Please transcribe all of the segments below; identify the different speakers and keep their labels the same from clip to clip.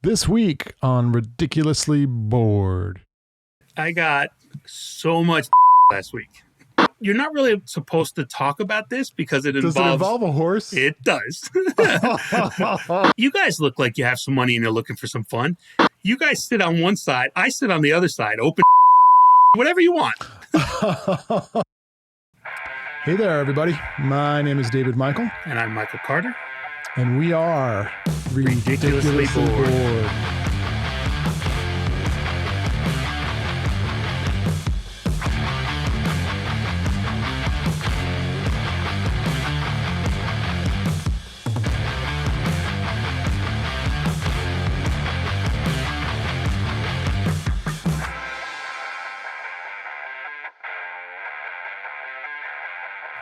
Speaker 1: This week on Ridiculously Bored.
Speaker 2: I got so much last week. You're not really supposed to talk about this because it involves...
Speaker 1: Does it involve a horse?
Speaker 2: It does. You guys look like you have some money and you're looking for some fun. You guys sit on one side. I sit on the other side. Open whatever you want.
Speaker 1: Hey there, everybody. My name is David Michael.
Speaker 2: And I'm Michael Carter.
Speaker 1: And we are Ridiculously Bored.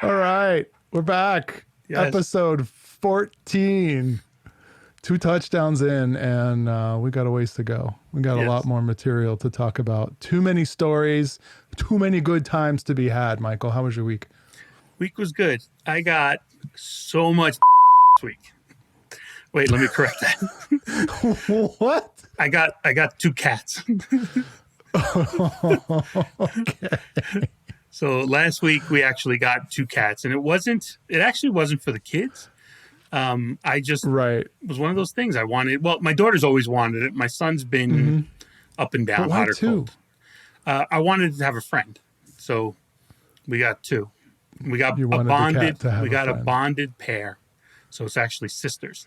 Speaker 1: All right, we're back.
Speaker 2: Yes.
Speaker 1: Episode 14. 2 touchdowns in, and we got a ways to go. We got a lot more material to talk about. Too many stories, too many good times to be had. Michael, how was your week?
Speaker 2: Week was good. I got so much this week. Wait, let me correct that.
Speaker 1: What?
Speaker 2: I got 2 cats.
Speaker 1: Okay.
Speaker 2: So last week we actually got 2 cats, and it actually wasn't for the kids. I just was one of those things I wanted. Well, my daughter's always wanted it. My son's been up and down, hot or cold. I wanted to have a friend, so we got 2. We got a bonded pair, so it's actually sisters.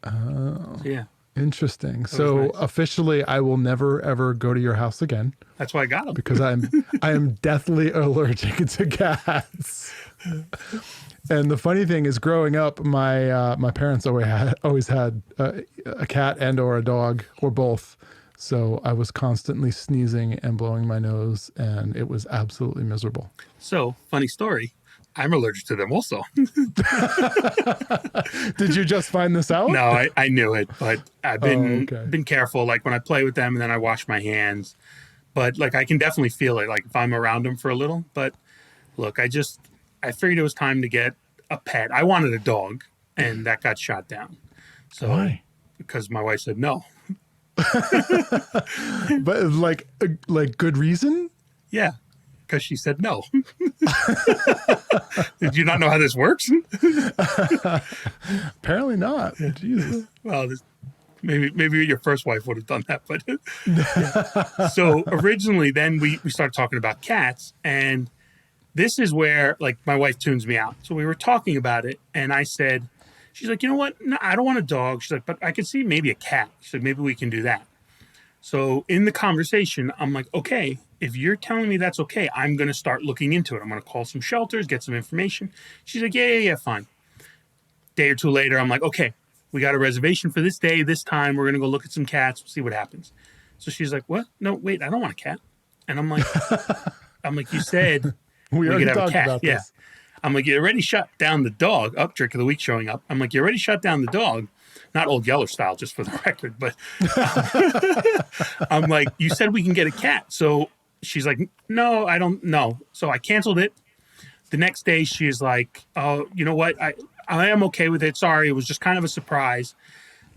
Speaker 1: Oh,
Speaker 2: so, yeah.
Speaker 1: Interesting. So nice. Officially, I will never ever go to your house again.
Speaker 2: That's why I got them.
Speaker 1: Because I am deathly allergic to cats. And the funny thing is, growing up, my parents always had a cat and or a dog or both. So I was constantly sneezing and blowing my nose, and it was absolutely miserable.
Speaker 2: So, funny story. I'm allergic to them also.
Speaker 1: Did you just find this out?
Speaker 2: No, I knew it, but I've been careful. Like when I play with them and then I wash my hands. But like I can definitely feel it, like if I'm around them for a little. But look, I figured it was time to get a pet. I wanted a dog, and that got shot down. So
Speaker 1: why? Because
Speaker 2: my wife said no.
Speaker 1: But like good reason?
Speaker 2: Yeah. Because she said no. Did you not know how this works?
Speaker 1: Apparently not. Jesus.
Speaker 2: Well, maybe your first wife would have done that. But yeah. So originally, then we started talking about cats, and this is where like my wife tunes me out. So we were talking about it, and I said, she's like, you know what? No, I don't want a dog. She's like, but I could see maybe a cat. She's like, maybe we can do that. So in the conversation, I'm like, okay, if you're telling me that's okay, I'm going to start looking into it. I'm going to call some shelters, get some information. She's like, yeah, fine. Day or 2 later, I'm like, okay, we got a reservation for this day, this time. We're going to go look at some cats, see what happens. So she's like, what? No, wait, I don't want a cat. And I'm like, you said
Speaker 1: we
Speaker 2: could have a cat.
Speaker 1: About this.
Speaker 2: I'm like, you already shut down the dog. Trick of the week showing up. I'm like, you already shut down the dog. Not Old Yeller style, just for the record, but I'm like, you said we can get a cat. So she's like, no, I don't know. So I canceled it. The next day, she's like, oh, you know what? I am okay with it. Sorry, it was just kind of a surprise.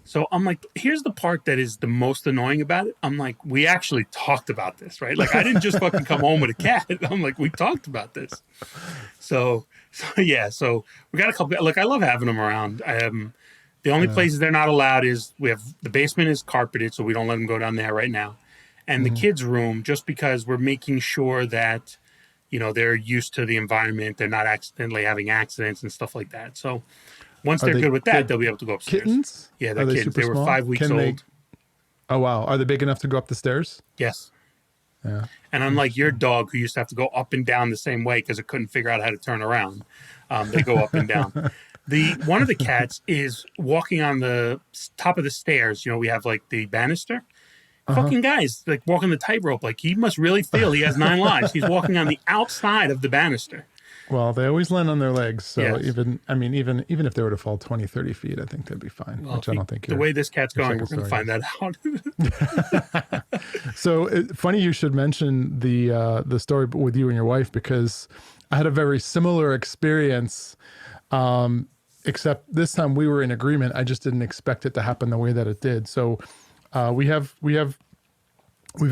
Speaker 2: So I'm like, here's the part that is the most annoying about it. I'm like, we actually talked about this, right? Like, I didn't just fucking come home with a cat. I'm like, we talked about this. So we got a couple. Look, I love having them around. The only places they're not allowed is the basement is carpeted, so we don't let them go down there right now. And the kids' room, just because we're making sure that, they're used to the environment. They're not accidentally having accidents and stuff like that. So once they're good with that, they'll be able to go upstairs.
Speaker 1: Kittens?
Speaker 2: Yeah, they're kittens. They were 5 weeks old.
Speaker 1: Oh, wow. Are they big enough to go up the stairs?
Speaker 2: Yes.
Speaker 1: Yeah.
Speaker 2: And unlike your dog, who used to have to go up and down the same way because it couldn't figure out how to turn around, they go up and down. One of the cats is walking on the top of the stairs. We have like the banister. Fucking guy's like walking the tightrope. Like he must really feel he has 9 lives. He's walking on the outside of the banister.
Speaker 1: Well, they always land on their legs. So even if they were to fall 20, 30 feet, I think they'd be fine.
Speaker 2: Well,
Speaker 1: which I don't think
Speaker 2: the way this cat's going, we're going to find that out.
Speaker 1: So funny you should mention the story with you and your wife, because I had a very similar experience. except this time we were in agreement. I just didn't expect it to happen the way that it did. So we've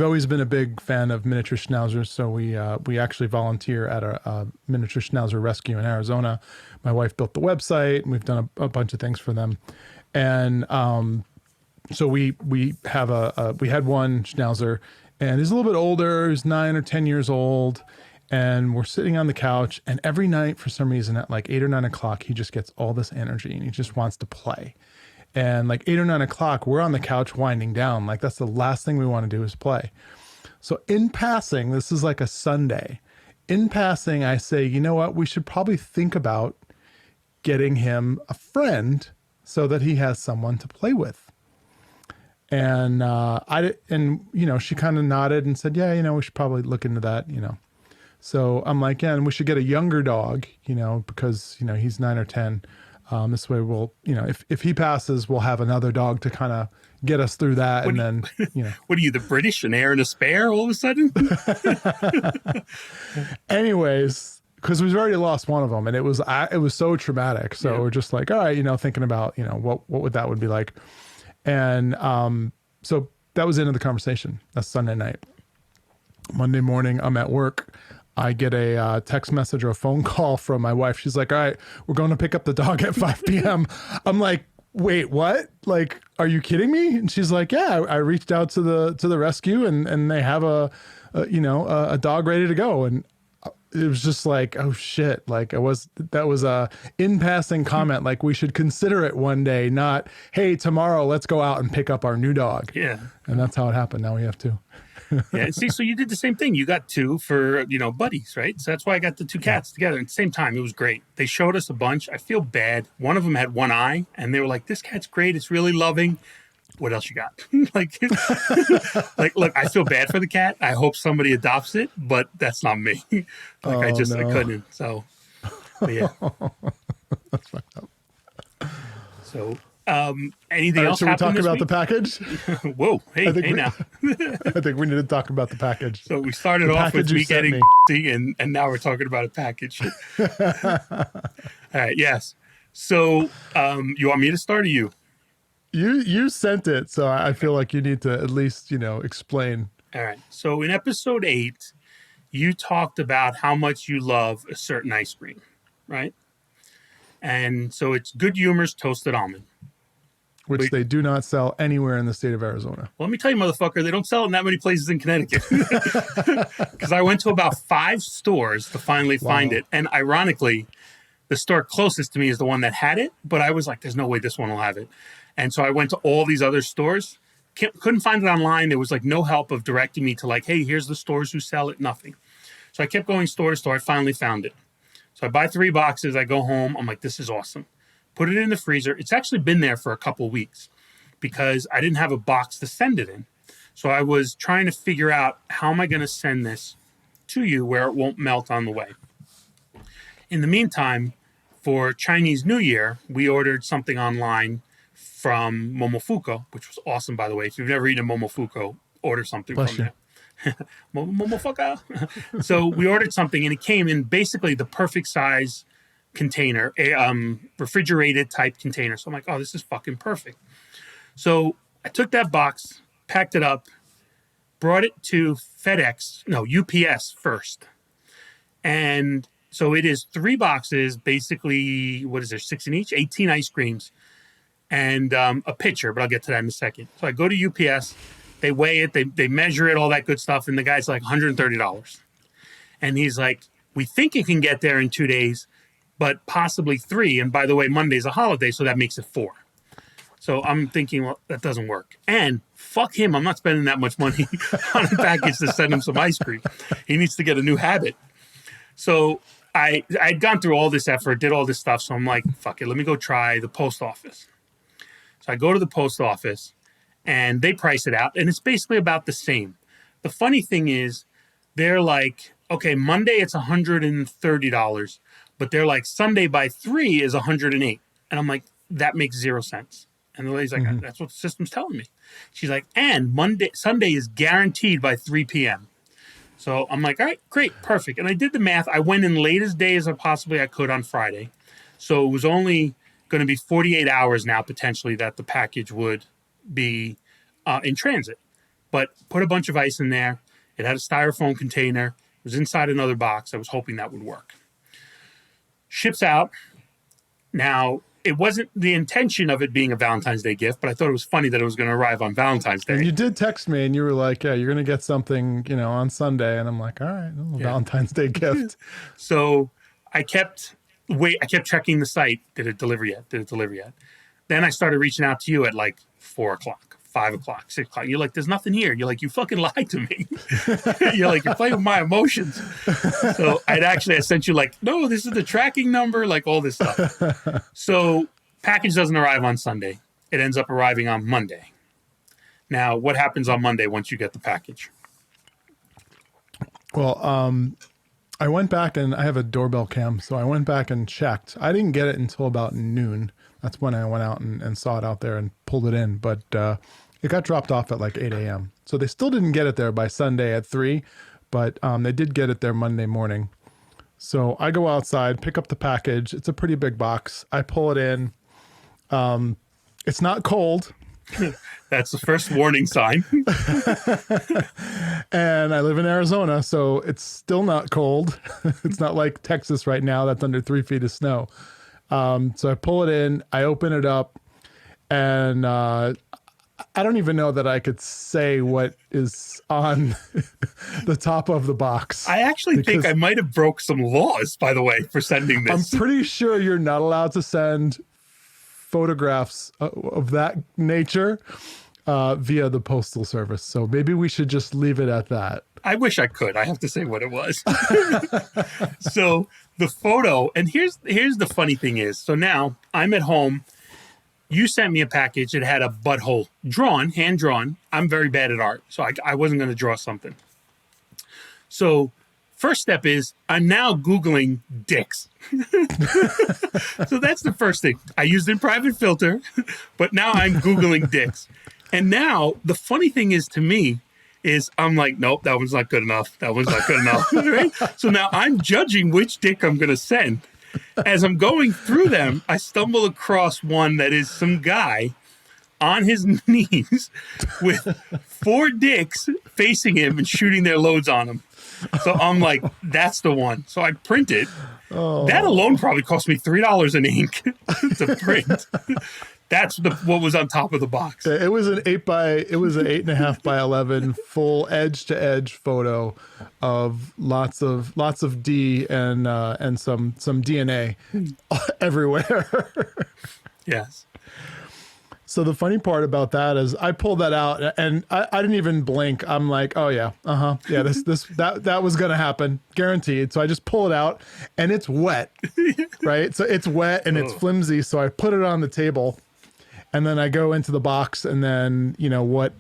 Speaker 1: always been a big fan of miniature schnauzers. So we actually volunteer at a miniature schnauzer rescue in Arizona. My wife built the website, and we've done a bunch of things for them. And so we have we had one schnauzer, and he's a little bit older. He's 9 or 10 years old. And we're sitting on the couch, and every night, for some reason, at like 8 or 9 o'clock, he just gets all this energy, and he just wants to play. And like 8 or 9 o'clock, we're on the couch winding down. Like that's the last thing we want to do is play. So in passing, this is like a Sunday. In passing, I say, you know what? We should probably think about getting him a friend so that he has someone to play with. And she kind of nodded and said, yeah, we should probably look into that, So I'm like, yeah, and we should get a younger dog, because, he's 9 or 10. This way we'll, if he passes, we'll have another dog to kind of get us through that. What
Speaker 2: are you, the British, an heir and a spare all of a sudden?
Speaker 1: Anyways, because we've already lost one of them, and it was so traumatic. So we're just like, all right, thinking about, what would that would be like. And so that was the end of the conversation. That's Sunday night. Monday morning, I'm at work. I get a text message or a phone call from my wife. She's like, all right, we're going to pick up the dog at 5 p.m. I'm like, wait, what? Like, are you kidding me? And she's like, yeah, I reached out to the rescue, and they have a dog ready to go. And it was just like, oh shit. Like that was a in passing comment. Like we should consider it one day, not, hey, tomorrow let's go out and pick up our new dog.
Speaker 2: Yeah.
Speaker 1: And that's how it happened. Now we have two.
Speaker 2: Yeah. See, so you did the same thing. You got two for, buddies, right? So that's why I got the two cats together at the same time. It was great. They showed us a bunch. I feel bad. One of them had one eye, and they were like, this cat's great. It's really loving. What else you got? like, look, I feel bad for the cat. I hope somebody adopts it, but that's not me. I couldn't. So, but yeah.
Speaker 1: That's fucked up.
Speaker 2: So, anything else?
Speaker 1: Should we talk about the package?
Speaker 2: Whoa. Hey now.
Speaker 1: I think we need to talk about the package.
Speaker 2: So we started off with me getting and now we're talking about a package. All right. Yes. So, you want me to start or you?
Speaker 1: You sent it, so I feel like you need to at least, explain.
Speaker 2: All right. So in episode 8, you talked about how much you love a certain ice cream, right? And so it's Good Humor's Toasted Almond.
Speaker 1: Which they do not sell anywhere in the state of Arizona.
Speaker 2: Well, let me tell you, motherfucker, they don't sell it in that many places in Connecticut. Because I went to about 5 stores to finally find it. And ironically, the store closest to me is the one that had it. But I was like, there's no way this one will have it. And so I went to all these other stores, couldn't find it online. There was like no help of directing me to like, hey, here's the stores who sell it, nothing. So I kept going store to store. I finally found it. So I buy 3 boxes. I go home. I'm like, this is awesome. Put it in the freezer. It's actually been there for a couple of weeks because I didn't have a box to send it in. So I was trying to figure out how am I going to send this to you where it won't melt on the way. In the meantime, for Chinese New Year, we ordered something online from Momofuku, which was awesome, by the way. If you've never eaten a Momofuku, order something from there. Momofuku. So we ordered something, and it came in basically the perfect size container, a refrigerated type container. So I'm like, oh, this is fucking perfect. So I took that box, packed it up, brought it to UPS first. And so it is 3 boxes, basically, 6 in each? 18 ice creams. And a pitcher, but I'll get to that in a second. So I go to UPS, they weigh it, they measure it, all that good stuff, and the guy's like $130. And he's like, we think it can get there in 2 days, but possibly 3. And by the way, Monday's a holiday, so that makes it 4. So I'm thinking, well, that doesn't work. And fuck him, I'm not spending that much money on a package to send him some ice cream. He needs to get a new habit. So I'd gone through all this effort, did all this stuff, so I'm like, fuck it, let me go try the post office. So I go to the post office, and they price it out, and it's basically about the same. The funny thing is, they're like, okay, Monday it's $130, but they're like, Sunday by 3 is $108. And I'm like, that makes 0 sense. And the lady's like, that's what the system's telling me. She's like, and Sunday is guaranteed by 3 p.m. So I'm like, all right, great, perfect. And I did the math. I went in late as day as I possibly could on Friday. So it was only going to be 48 hours now, potentially, that the package would be in transit. But put a bunch of ice in there. It had a styrofoam container. It was inside another box. I was hoping that would work. Ships out. Now, it wasn't the intention of it being a Valentine's Day gift, but I thought it was funny that it was going to arrive on Valentine's Day.
Speaker 1: And you did text me and you were like, yeah, you're going to get something, on Sunday. And I'm like, all right, Valentine's Day gift.
Speaker 2: So I kept checking the site. Did it deliver yet? Then I started reaching out to you at like 4 o'clock, 5 o'clock, 6 o'clock. You're like, there's nothing here. You're like, you fucking lied to me. You're like, you're playing with my emotions. So I sent you like, no, this is the tracking number, like all this stuff. So package doesn't arrive on Sunday. It ends up arriving on Monday. Now, what happens on Monday once you get the package?
Speaker 1: Well, I went back and I have a doorbell cam. So I went back and checked. I didn't get it until about noon. That's when I went out and saw it out there and pulled it in. But it got dropped off at like 8 a.m. So they still didn't get it there by Sunday at 3, but they did get it there Monday morning. So I go outside, pick up the package. It's a pretty big box. I pull it in. It's not cold.
Speaker 2: That's the first warning sign.
Speaker 1: And I live in Arizona, so it's still not cold. It's not like Texas right now that's under 3 feet of snow. So I pull it in, I open it up, and I don't even know that I could say what is on the top of the box.
Speaker 2: I actually think I might have broke some laws, by the way, for sending this.
Speaker 1: I'm pretty sure you're not allowed to send photographs of that nature via the postal service. So maybe we should just leave it at that.
Speaker 2: I wish I could. I have to say what it was. So the photo, and here's the funny thing is, so now I'm at home. You sent me a package. It had a butthole drawn, hand drawn. I'm very bad at art, so I wasn't going to draw something. So first step is I'm now Googling dicks. So that's the first thing. I used a private filter, but now I'm Googling dicks. And now the funny thing is to me is I'm like, nope, that one's not good enough. That one's not good enough. Right? So now I'm judging which dick I'm going to send. As I'm going through them, I stumble across one that is some guy on his knees with 4 dicks facing him and shooting their loads on him. So I'm like, that's the one. So I print it. Oh. That alone probably cost me $3 in ink to print. That's what was on top of the box.
Speaker 1: It was an 8.5 by 11 full edge to edge photo of lots of D and some DNA everywhere.
Speaker 2: Yes.
Speaker 1: So the funny part about that is I pulled that out and I didn't even blink. I'm like, oh yeah, yeah, that was gonna happen, guaranteed. So I just pull it out and it's wet, right? So it's wet and it's flimsy. So I put it on the table. And then I go into the box, and then, what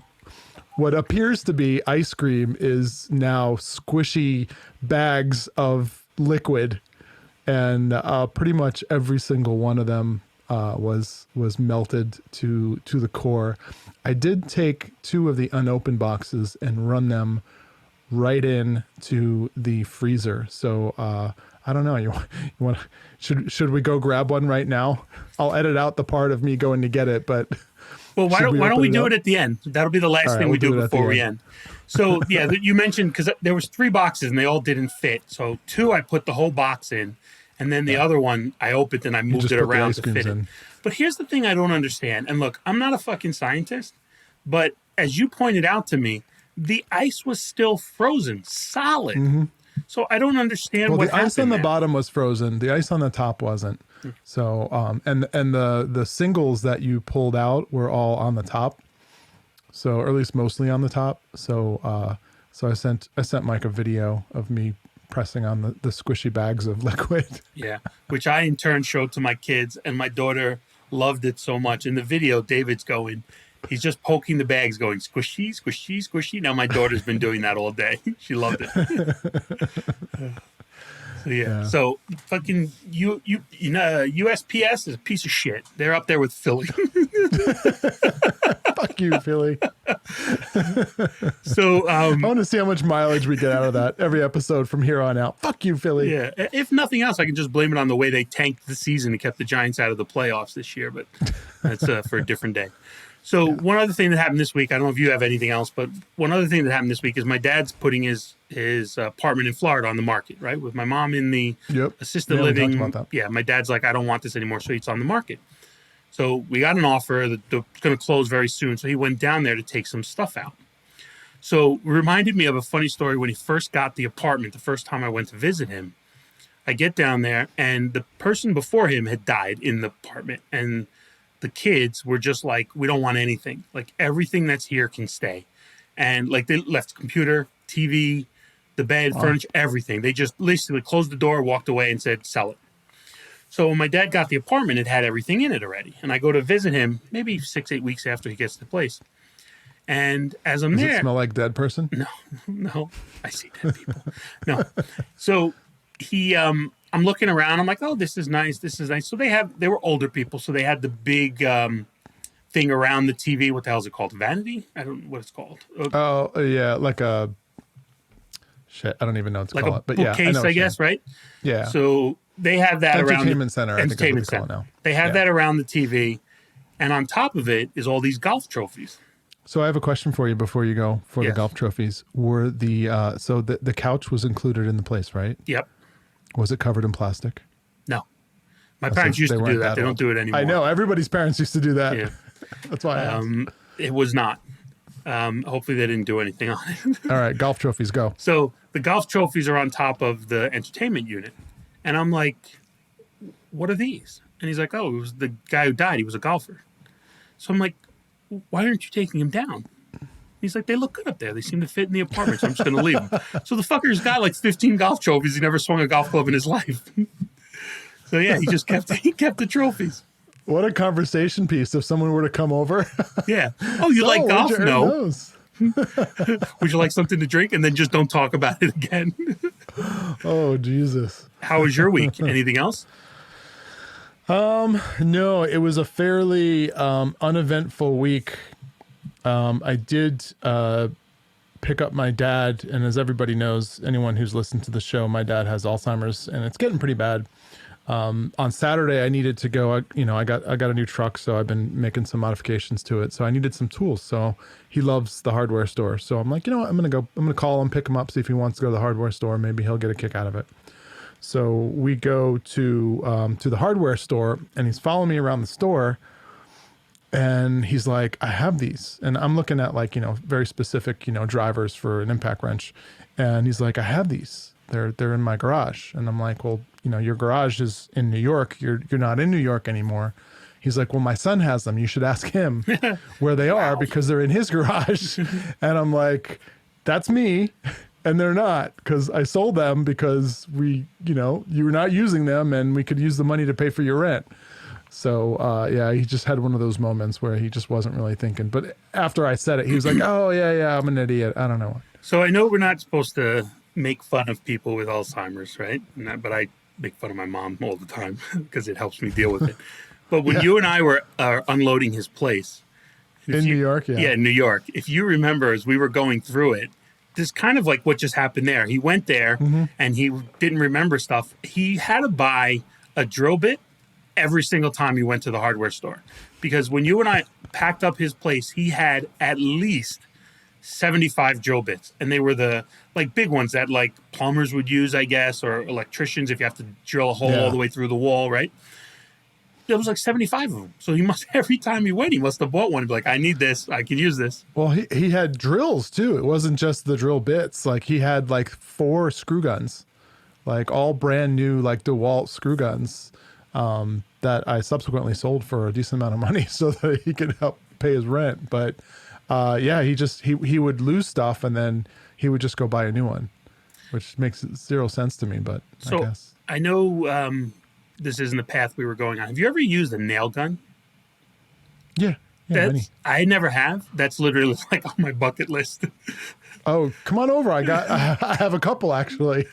Speaker 1: appears to be ice cream is now squishy bags of liquid, and pretty much every single one of them was melted to the core. I did take 2 of the unopened boxes and run them right in to the freezer. So I don't know. You want? Should we go grab one right now? I'll edit out the part of me going to get it, but
Speaker 2: why don't we do it at the end? That'll be the last thing we do before we end. So yeah, you mentioned because there was 3 boxes and they all didn't fit. So 2 I put the whole box in, and then the other one I opened and I moved it around to fit it. But here's the thing I don't understand. And look, I'm not a fucking scientist, but as you pointed out to me, the ice was still frozen, solid. Mm-hmm. So I don't understand what happened.
Speaker 1: The ice on the bottom was frozen. The ice on the top wasn't. So and the singles that you pulled out were all on the top. So, or at least mostly on the top. So I sent Mike a video of me pressing on the squishy bags of liquid.
Speaker 2: Yeah, which I in turn showed to my kids, and my daughter loved it so much. In the video, David's going, he's just poking the bags going, squishy, squishy, squishy. Now my daughter's been doing that all day. She loved it. So yeah. So fucking USPS is a piece of shit. They're up there with Philly.
Speaker 1: Fuck you, Philly.
Speaker 2: So
Speaker 1: I want to see how much mileage we get out of that every episode from here on out. Fuck you, Philly.
Speaker 2: yeah, if nothing else, I can just blame it on the way they tanked the season and kept the Giants out of the playoffs this year. But that's for a different day. So one other thing that happened this week, I don't know if you have anything else, but one other thing that happened this week is my dad's putting his apartment in Florida on the market, right? With my mom in the assisted living.
Speaker 1: We talked about that.
Speaker 2: Yeah, my dad's like, I don't want this anymore, so it's on the market. So we got an offer that's going to close very soon. So he went down there to take some stuff out. So it reminded me of a funny story when he first got the apartment, the first time I went to visit him. I get down there and the person before him had died in the apartment, and the kids were just like, we don't want anything. Like, everything that's here can stay. And like, they left computer, TV, the bed, furniture, everything. They just basically closed the door, walked away, and said, sell it. So when my dad got the apartment, it had everything in it already. And I go to visit him maybe 6-8 weeks after he gets the place. And as I'm
Speaker 1: Does
Speaker 2: there...
Speaker 1: it smell like dead person?
Speaker 2: No. I see dead people. No. So I'm looking around. I'm like, oh, this is nice. So they were older people. So they had the big thing around the TV. What the hell is it called? Vanity? I don't know what it's called.
Speaker 1: Oh, yeah. Like a, shit, I don't even know what to
Speaker 2: like
Speaker 1: call
Speaker 2: a
Speaker 1: it. But yeah,
Speaker 2: bookcase, I guess, right?
Speaker 1: Yeah.
Speaker 2: So they have that around
Speaker 1: Entertainment center, I think is what we call it now.
Speaker 2: They have that around the TV. And on top of it is all these golf trophies.
Speaker 1: So I have a question for you before you go for the golf trophies. Were the couch was included in the place, right?
Speaker 2: Yep.
Speaker 1: Was it covered in plastic?
Speaker 2: No. My parents used to do that. They don't do it anymore.
Speaker 1: I know. Everybody's parents used to do that.
Speaker 2: Yeah.
Speaker 1: That's why I asked.
Speaker 2: It was not. Hopefully they didn't do anything on it.
Speaker 1: All right. Golf trophies, go.
Speaker 2: So the golf trophies are on top of the entertainment unit. And I'm like, what are these? And he's like, oh, it was the guy who died. He was a golfer. So I'm like, why aren't you taking him down? He's like, they look good up there. They seem to fit in the apartment, so I'm just going to leave them. So the fucker's got like 15 golf trophies. He never swung a golf club in his life. So yeah, he kept the trophies.
Speaker 1: What a conversation piece if someone were to come over.
Speaker 2: Yeah. Oh, you like golf? No. Would you like something to drink? And then just don't talk about it again.
Speaker 1: Oh, Jesus.
Speaker 2: How was your week? Anything else?
Speaker 1: No, it was a fairly uneventful week. I did pick up my dad, and as everybody knows, anyone who's listened to the show, my dad has Alzheimer's, and it's getting pretty bad. On Saturday, I needed to go. I got a new truck, so I've been making some modifications to it. So I needed some tools. So he loves the hardware store. So I'm like, you know what? I'm gonna call him, pick him up, see if he wants to go to the hardware store. Maybe he'll get a kick out of it. So we go to the hardware store, and he's following me around the store. And he's like, I have these. And I'm looking at very specific, drivers for an impact wrench. And he's like, I have these. They're in my garage. And I'm like, well, your garage is in New York. You're not in New York anymore. He's like, well, my son has them. You should ask him where they are because they're in his garage. And I'm like, that's me. And they're not, because I sold them because you were not using them and we could use the money to pay for your rent. So, he just had one of those moments where he just wasn't really thinking. But after I said it, he was like, oh, yeah, I'm an idiot. I don't know.
Speaker 2: So I know we're not supposed to make fun of people with Alzheimer's, right? But I make fun of my mom all the time because it helps me deal with it. But when you and I were unloading his place.
Speaker 1: In New York, yeah.
Speaker 2: Yeah, in New York. If you remember, as we were going through it, this kind of like what just happened there. He went there and he didn't remember stuff. He had to buy a drill bit every single time he went to the hardware store. Because when you and I packed up his place, he had at least 75 drill bits. And they were the big ones that plumbers would use, I guess, or electricians if you have to drill a hole all the way through the wall, right? There was 75 of them. So he must, every time he went, he must have bought one. He'd be like, I need this. I can use this.
Speaker 1: Well, he had drills too. It wasn't just the drill bits. He had 4 screw guns, all brand new, DeWalt screw guns. That I subsequently sold for a decent amount of money so that he could help pay his rent. But he would lose stuff and then he would just go buy a new one, which makes zero sense to me. But
Speaker 2: so
Speaker 1: I guess
Speaker 2: I know this isn't the path we were going on. Have you ever used a nail gun?
Speaker 1: Yeah,
Speaker 2: I never have. That's literally on my bucket list.
Speaker 1: Oh, come on over. I have a couple actually.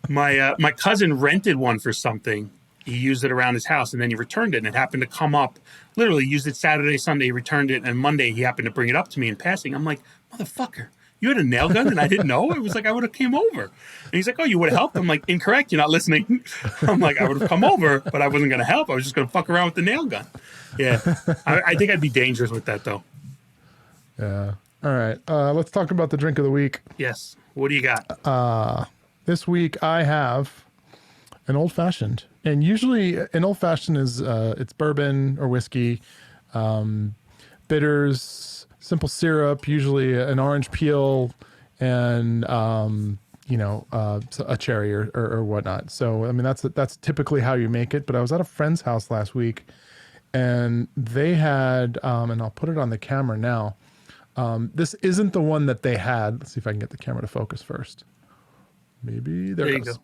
Speaker 2: My cousin rented one for something. he used it around his house, and then he returned it, and it happened to come up. Literally used it Saturday, Sunday, he returned it, and Monday he happened to bring it up to me in passing. I'm like, motherfucker, you had a nail gun and I didn't know? It was like I would have came over. And he's like, oh, you would have helped? I'm like, incorrect, you're not listening. I'm like, I would have come over, but I wasn't going to help. I was just going to fuck around with the nail gun. Yeah. I think I'd be dangerous with that, though.
Speaker 1: Yeah. All right. Let's talk about the drink of the week.
Speaker 2: Yes. What do you got?
Speaker 1: This week I have an old fashioned, and usually an old fashioned is it's bourbon or whiskey, bitters, simple syrup, usually an orange peel, and a cherry or whatnot. So I mean that's typically how you make it. But I was at a friend's house last week, and they had and I'll put it on the camera now. This isn't the one that they had. Let's see if I can get the camera to focus first. Maybe there it goes.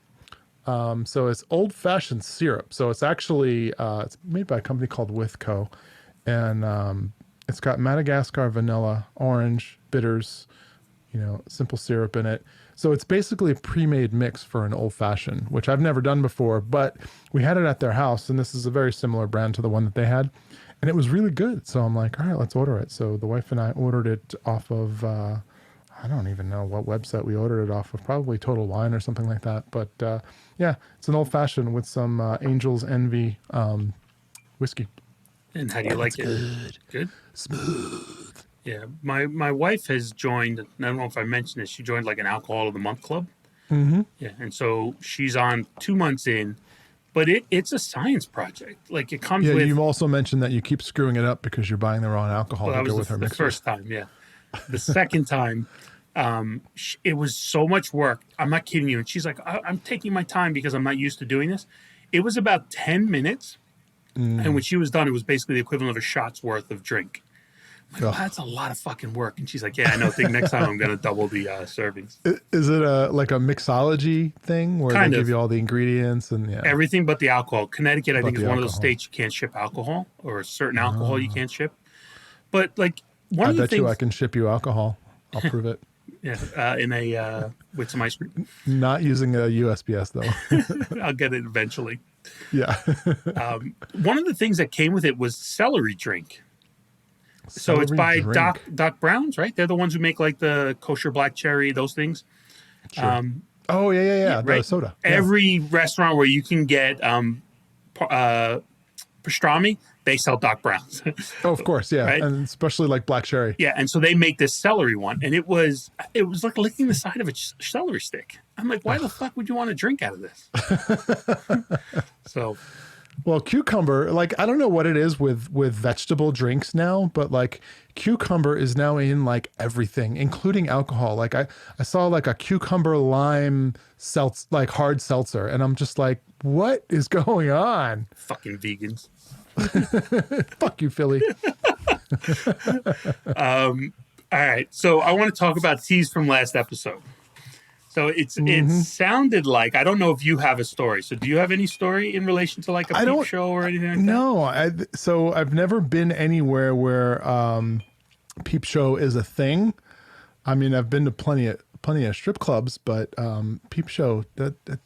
Speaker 1: Go. So it's old fashioned syrup. So it's actually it's made by a company called Withco, and it's got Madagascar vanilla, orange, bitters, simple syrup in it. So it's basically a pre-made mix for an old fashioned, which I've never done before, but we had it at their house, and this is a very similar brand to the one that they had, and it was really good. So I'm like, all right, let's order it. So the wife and I ordered it off of I don't even know what website we ordered it off of, probably Total Wine or something like that. But yeah, it's an old fashioned with some Angel's Envy whiskey.
Speaker 2: And how do you like it?
Speaker 1: Good.
Speaker 2: Good?
Speaker 1: Smooth.
Speaker 2: Yeah. My wife has joined, I don't know if I mentioned this, she joined like an alcohol of the month club.
Speaker 1: Mm-hmm.
Speaker 2: Yeah. And so she's on 2 months in, but it's a science project. Like it comes with.
Speaker 1: Yeah, you also mentioned that you keep screwing it up because you're buying the wrong alcohol to go with her mixer.
Speaker 2: The first time, yeah. The second time, it was so much work. I'm not kidding you. And she's like, I'm taking my time because I'm not used to doing this. It was about 10 minutes. And when she was done, it was basically the equivalent of a shot's worth of drink. I'm like, wow, that's a lot of fucking work. And she's like, yeah, I know. I think next time I'm going to double the servings.
Speaker 1: Is it like a mixology thing where they give you all the ingredients and
Speaker 2: everything but the alcohol? Connecticut, I think, is one of those states you can't ship alcohol, or a certain alcohol you can't ship. But like one of the things,
Speaker 1: I can ship you alcohol. I'll prove it.
Speaker 2: Yeah, with some ice cream.
Speaker 1: Not using a USPS though.
Speaker 2: I'll get it eventually.
Speaker 1: Yeah.
Speaker 2: One of the things that came with it was Celery Drink. So it's by Doc Brown's, right? They're the ones who make like the kosher black cherry, those things.
Speaker 1: Sure. Yeah. The
Speaker 2: Right.
Speaker 1: soda.
Speaker 2: Every restaurant where you can get pastrami, they sell Doc Brown's.
Speaker 1: Oh, of course, yeah, right? And especially like black cherry.
Speaker 2: Yeah, and so they make this celery one, and it was like licking the side of a celery stick. I'm like, why the fuck would you want to drink out of this? So,
Speaker 1: well, cucumber, like I don't know what it is with vegetable drinks now, but like cucumber is now in like everything, including alcohol. Like I saw like a cucumber lime like hard seltzer, and I'm just like, what is going on?
Speaker 2: Fucking vegans.
Speaker 1: Fuck you, Philly.
Speaker 2: All right, so I want to talk about teas from last episode. So it sounded like, I don't know if you have a story. So do you have any story in relation to like a Peep show or anything like that?
Speaker 1: No, so I've never been anywhere where Peep show is a thing. I mean, I've been to plenty of strip clubs, but Peep show that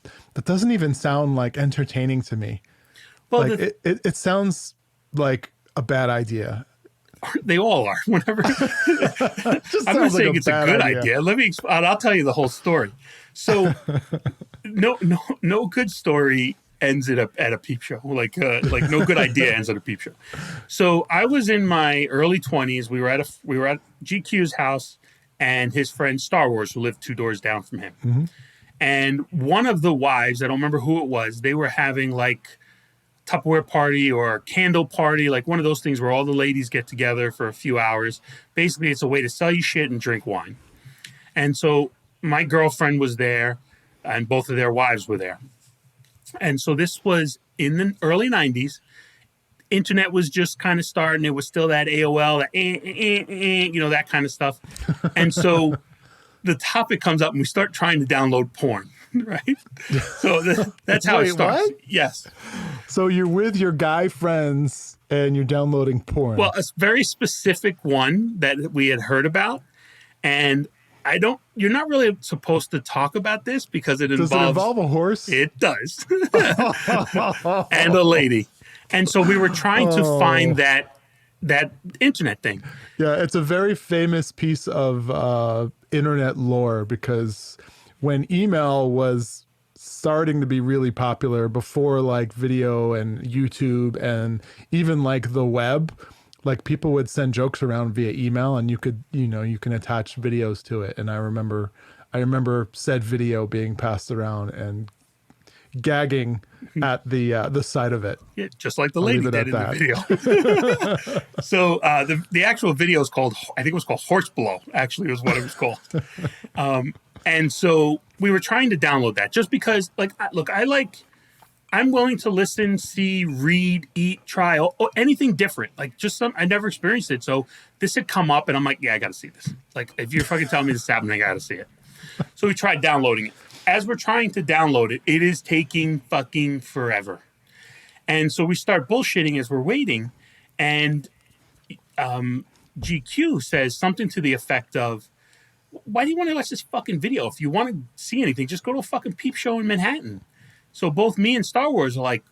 Speaker 1: doesn't even sound like entertaining to me. Well, like it sounds like a bad idea.
Speaker 2: They all are. Whenever I'm not saying it's a good idea. I'll tell you the whole story. So, no good story ends at a Peep show. Like no good idea ends at a Peep show. So I was in my early 20s. We were at GQ's house and his friend Star Wars, who lived 2 doors down from him. Mm-hmm. And one of the wives, I don't remember who it was, they were having like Tupperware party or candle party, like one of those things where all the ladies get together for a few hours. Basically, it's a way to sell you shit and drink wine. And so my girlfriend was there, and both of their wives were there. And so this was in the early 90s. Internet was just kind of starting. It was still that AOL, that that kind of stuff. And so the topic comes up, and we start trying to download porn. Right? So that's how it starts. What? Yes.
Speaker 1: So you're with your guy friends and you're downloading porn.
Speaker 2: Well, a very specific one that we had heard about. And I don't. You're not really supposed to talk about this because it
Speaker 1: Does
Speaker 2: involves.
Speaker 1: it involve a horse?
Speaker 2: It does, and a lady, and so we were trying to find
Speaker 1: Oh.
Speaker 2: that internet thing.
Speaker 1: Yeah, it's a very famous piece of internet lore because when email was starting to be really popular before like video and YouTube and even like the web, like people would send jokes around via email and you could, you can attach videos to it. And I remember said video being passed around and gagging at the sight of it.
Speaker 2: Yeah, just like the
Speaker 1: I'll
Speaker 2: lady
Speaker 1: leave it
Speaker 2: did in
Speaker 1: at
Speaker 2: the video. So the actual video is called, I think it was called Horse Blow, actually was what it was called. And so we were trying to download that just because, like, look, I'm willing to listen, see, read, eat, try, anything different. Like I never experienced it. So this had come up and I'm like, yeah, I got to see this. Like if you're fucking telling me this is happening, I got to see it. So we tried downloading it. As we're trying to download it, it is taking fucking forever. And so we start bullshitting as we're waiting. And GQ says something to the effect of, why do you want to watch this fucking video? If you want to see anything, just go to a fucking Peep show in Manhattan. So both me and Star Wars are like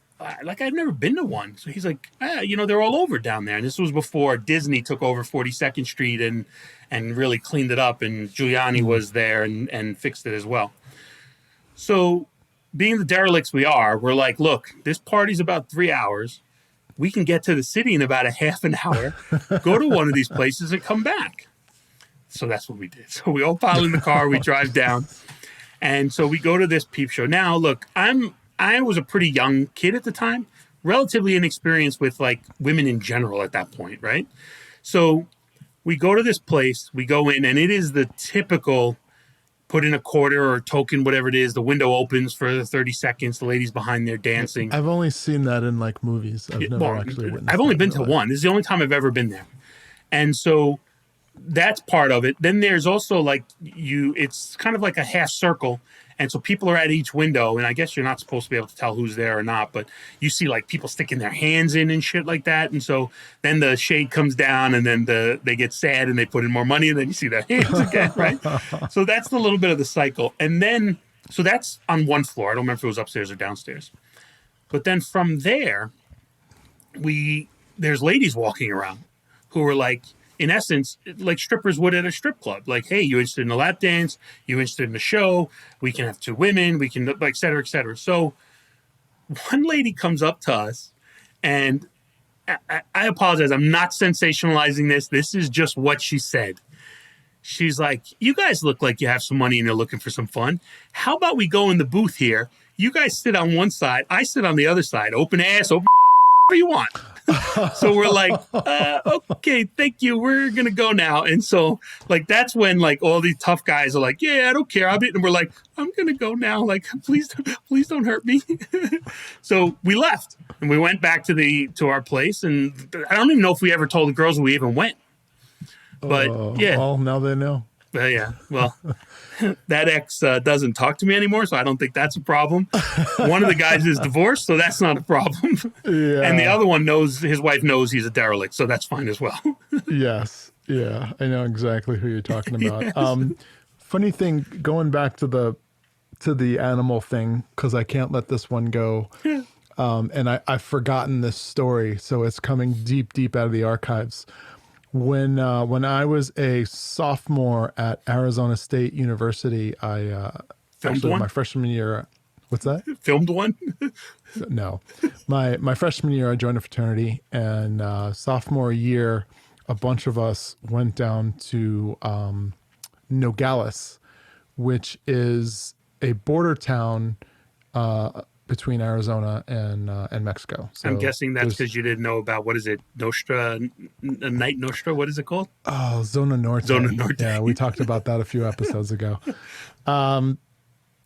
Speaker 2: I've never been to one. So he's like, they're all over down there. And this was before Disney took over 42nd Street and really cleaned it up. And Giuliani was there and fixed it as well. So being the derelicts we are, we're like, look, this party's about 3 hours. We can get to the city in about a half an hour, go to one of these places and come back. So that's what we did. So we all pile in the car, we drive down. And so we go to this Peep show. Now, look, I was a pretty young kid at the time, relatively inexperienced with like women in general at that point, right? So we go to this place, we go in, and it is the typical put in a quarter or a token, whatever it is. The window opens for 30 seconds. The lady's behind there dancing.
Speaker 1: I've only seen that in like movies. I've never actually witnessed
Speaker 2: I've only
Speaker 1: that
Speaker 2: been
Speaker 1: in
Speaker 2: to
Speaker 1: real life.
Speaker 2: one. This is the only time I've ever been there. And so that's part of it. Then there's also like it's kind of like a half circle. And so people are at each window, and I guess you're not supposed to be able to tell who's there or not, but you see like people sticking their hands in and shit like that. And so then the shade comes down, and then they get sad and they put in more money, and then you see their hands again, right? So that's the little bit of the cycle. And then, so that's on one floor. I don't remember if it was upstairs or downstairs. But then from there, there's ladies walking around who are like, in essence, like strippers would at a strip club. Like, hey, you interested in a lap dance? You interested in a show? We can have two women. We can, like, et cetera, et cetera. So one lady comes up to us, and I apologize. I'm not sensationalizing this. This is just what she said. She's like, you guys look like you have some money and you're looking for some fun. How about we go in the booth here? You guys sit on one side. I sit on the other side. Open ass, open whatever you want. So we're like, okay, thank you. We're going to go now. And so like, that's when like all these tough guys are like, yeah, I don't care. And we're like, I'm going to go now. Like, please don't hurt me. So we left and we went back to our place. And I don't even know if we ever told the girls we even went, but yeah.
Speaker 1: Well, now they know.
Speaker 2: Yeah. Well, that ex doesn't talk to me anymore, so I don't think that's a problem. One of the guys is divorced, so that's not a problem.
Speaker 1: Yeah.
Speaker 2: And the other one his wife knows he's a derelict, so that's fine as well.
Speaker 1: Yes. Yeah. I know exactly who you're talking about.
Speaker 2: Yes.
Speaker 1: Funny thing, going back to the animal thing, because I can't let this one go. And I've forgotten this story, so it's coming deep, deep out of the archives. When I was a sophomore at Arizona State University, my freshman year. What's that?
Speaker 2: Filmed one?
Speaker 1: No, my freshman year I joined a fraternity, and sophomore year, a bunch of us went down to Nogales, which is a border town between Arizona and Mexico. So
Speaker 2: I'm guessing that's because you didn't know about, what is it, Night Nostra? What is it called?
Speaker 1: Oh, Zona Norte.
Speaker 2: Zona Norte.
Speaker 1: Yeah, we talked about that a few episodes ago.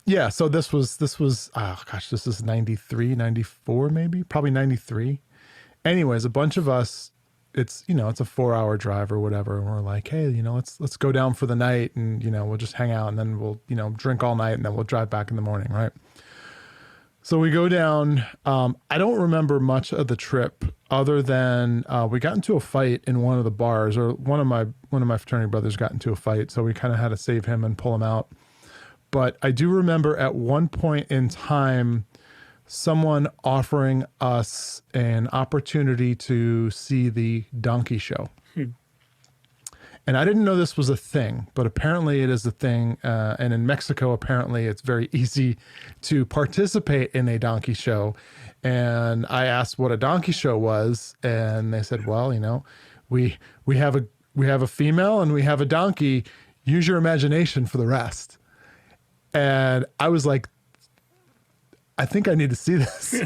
Speaker 1: Yeah, so this was, this is 93, 94 maybe, probably 93. Anyways, a bunch of us, it's a 4-hour drive or whatever. And we're like, hey, let's go down for the night and, we'll just hang out and then we'll, drink all night and then we'll drive back in the morning, right? So we go down. I don't remember much of the trip other than we got into a fight in one of the bars, or one of my fraternity brothers got into a fight. So we kind of had to save him and pull him out. But I do remember at one point in time, someone offering us an opportunity to see the donkey show. And I didn't know this was a thing, but apparently it is a thing. And in Mexico, apparently it's very easy to participate in a donkey show. And I asked what a donkey show was, and they said, "Well, we have a female and we have a donkey. Use your imagination for the rest." And I was like, I think I need to see this.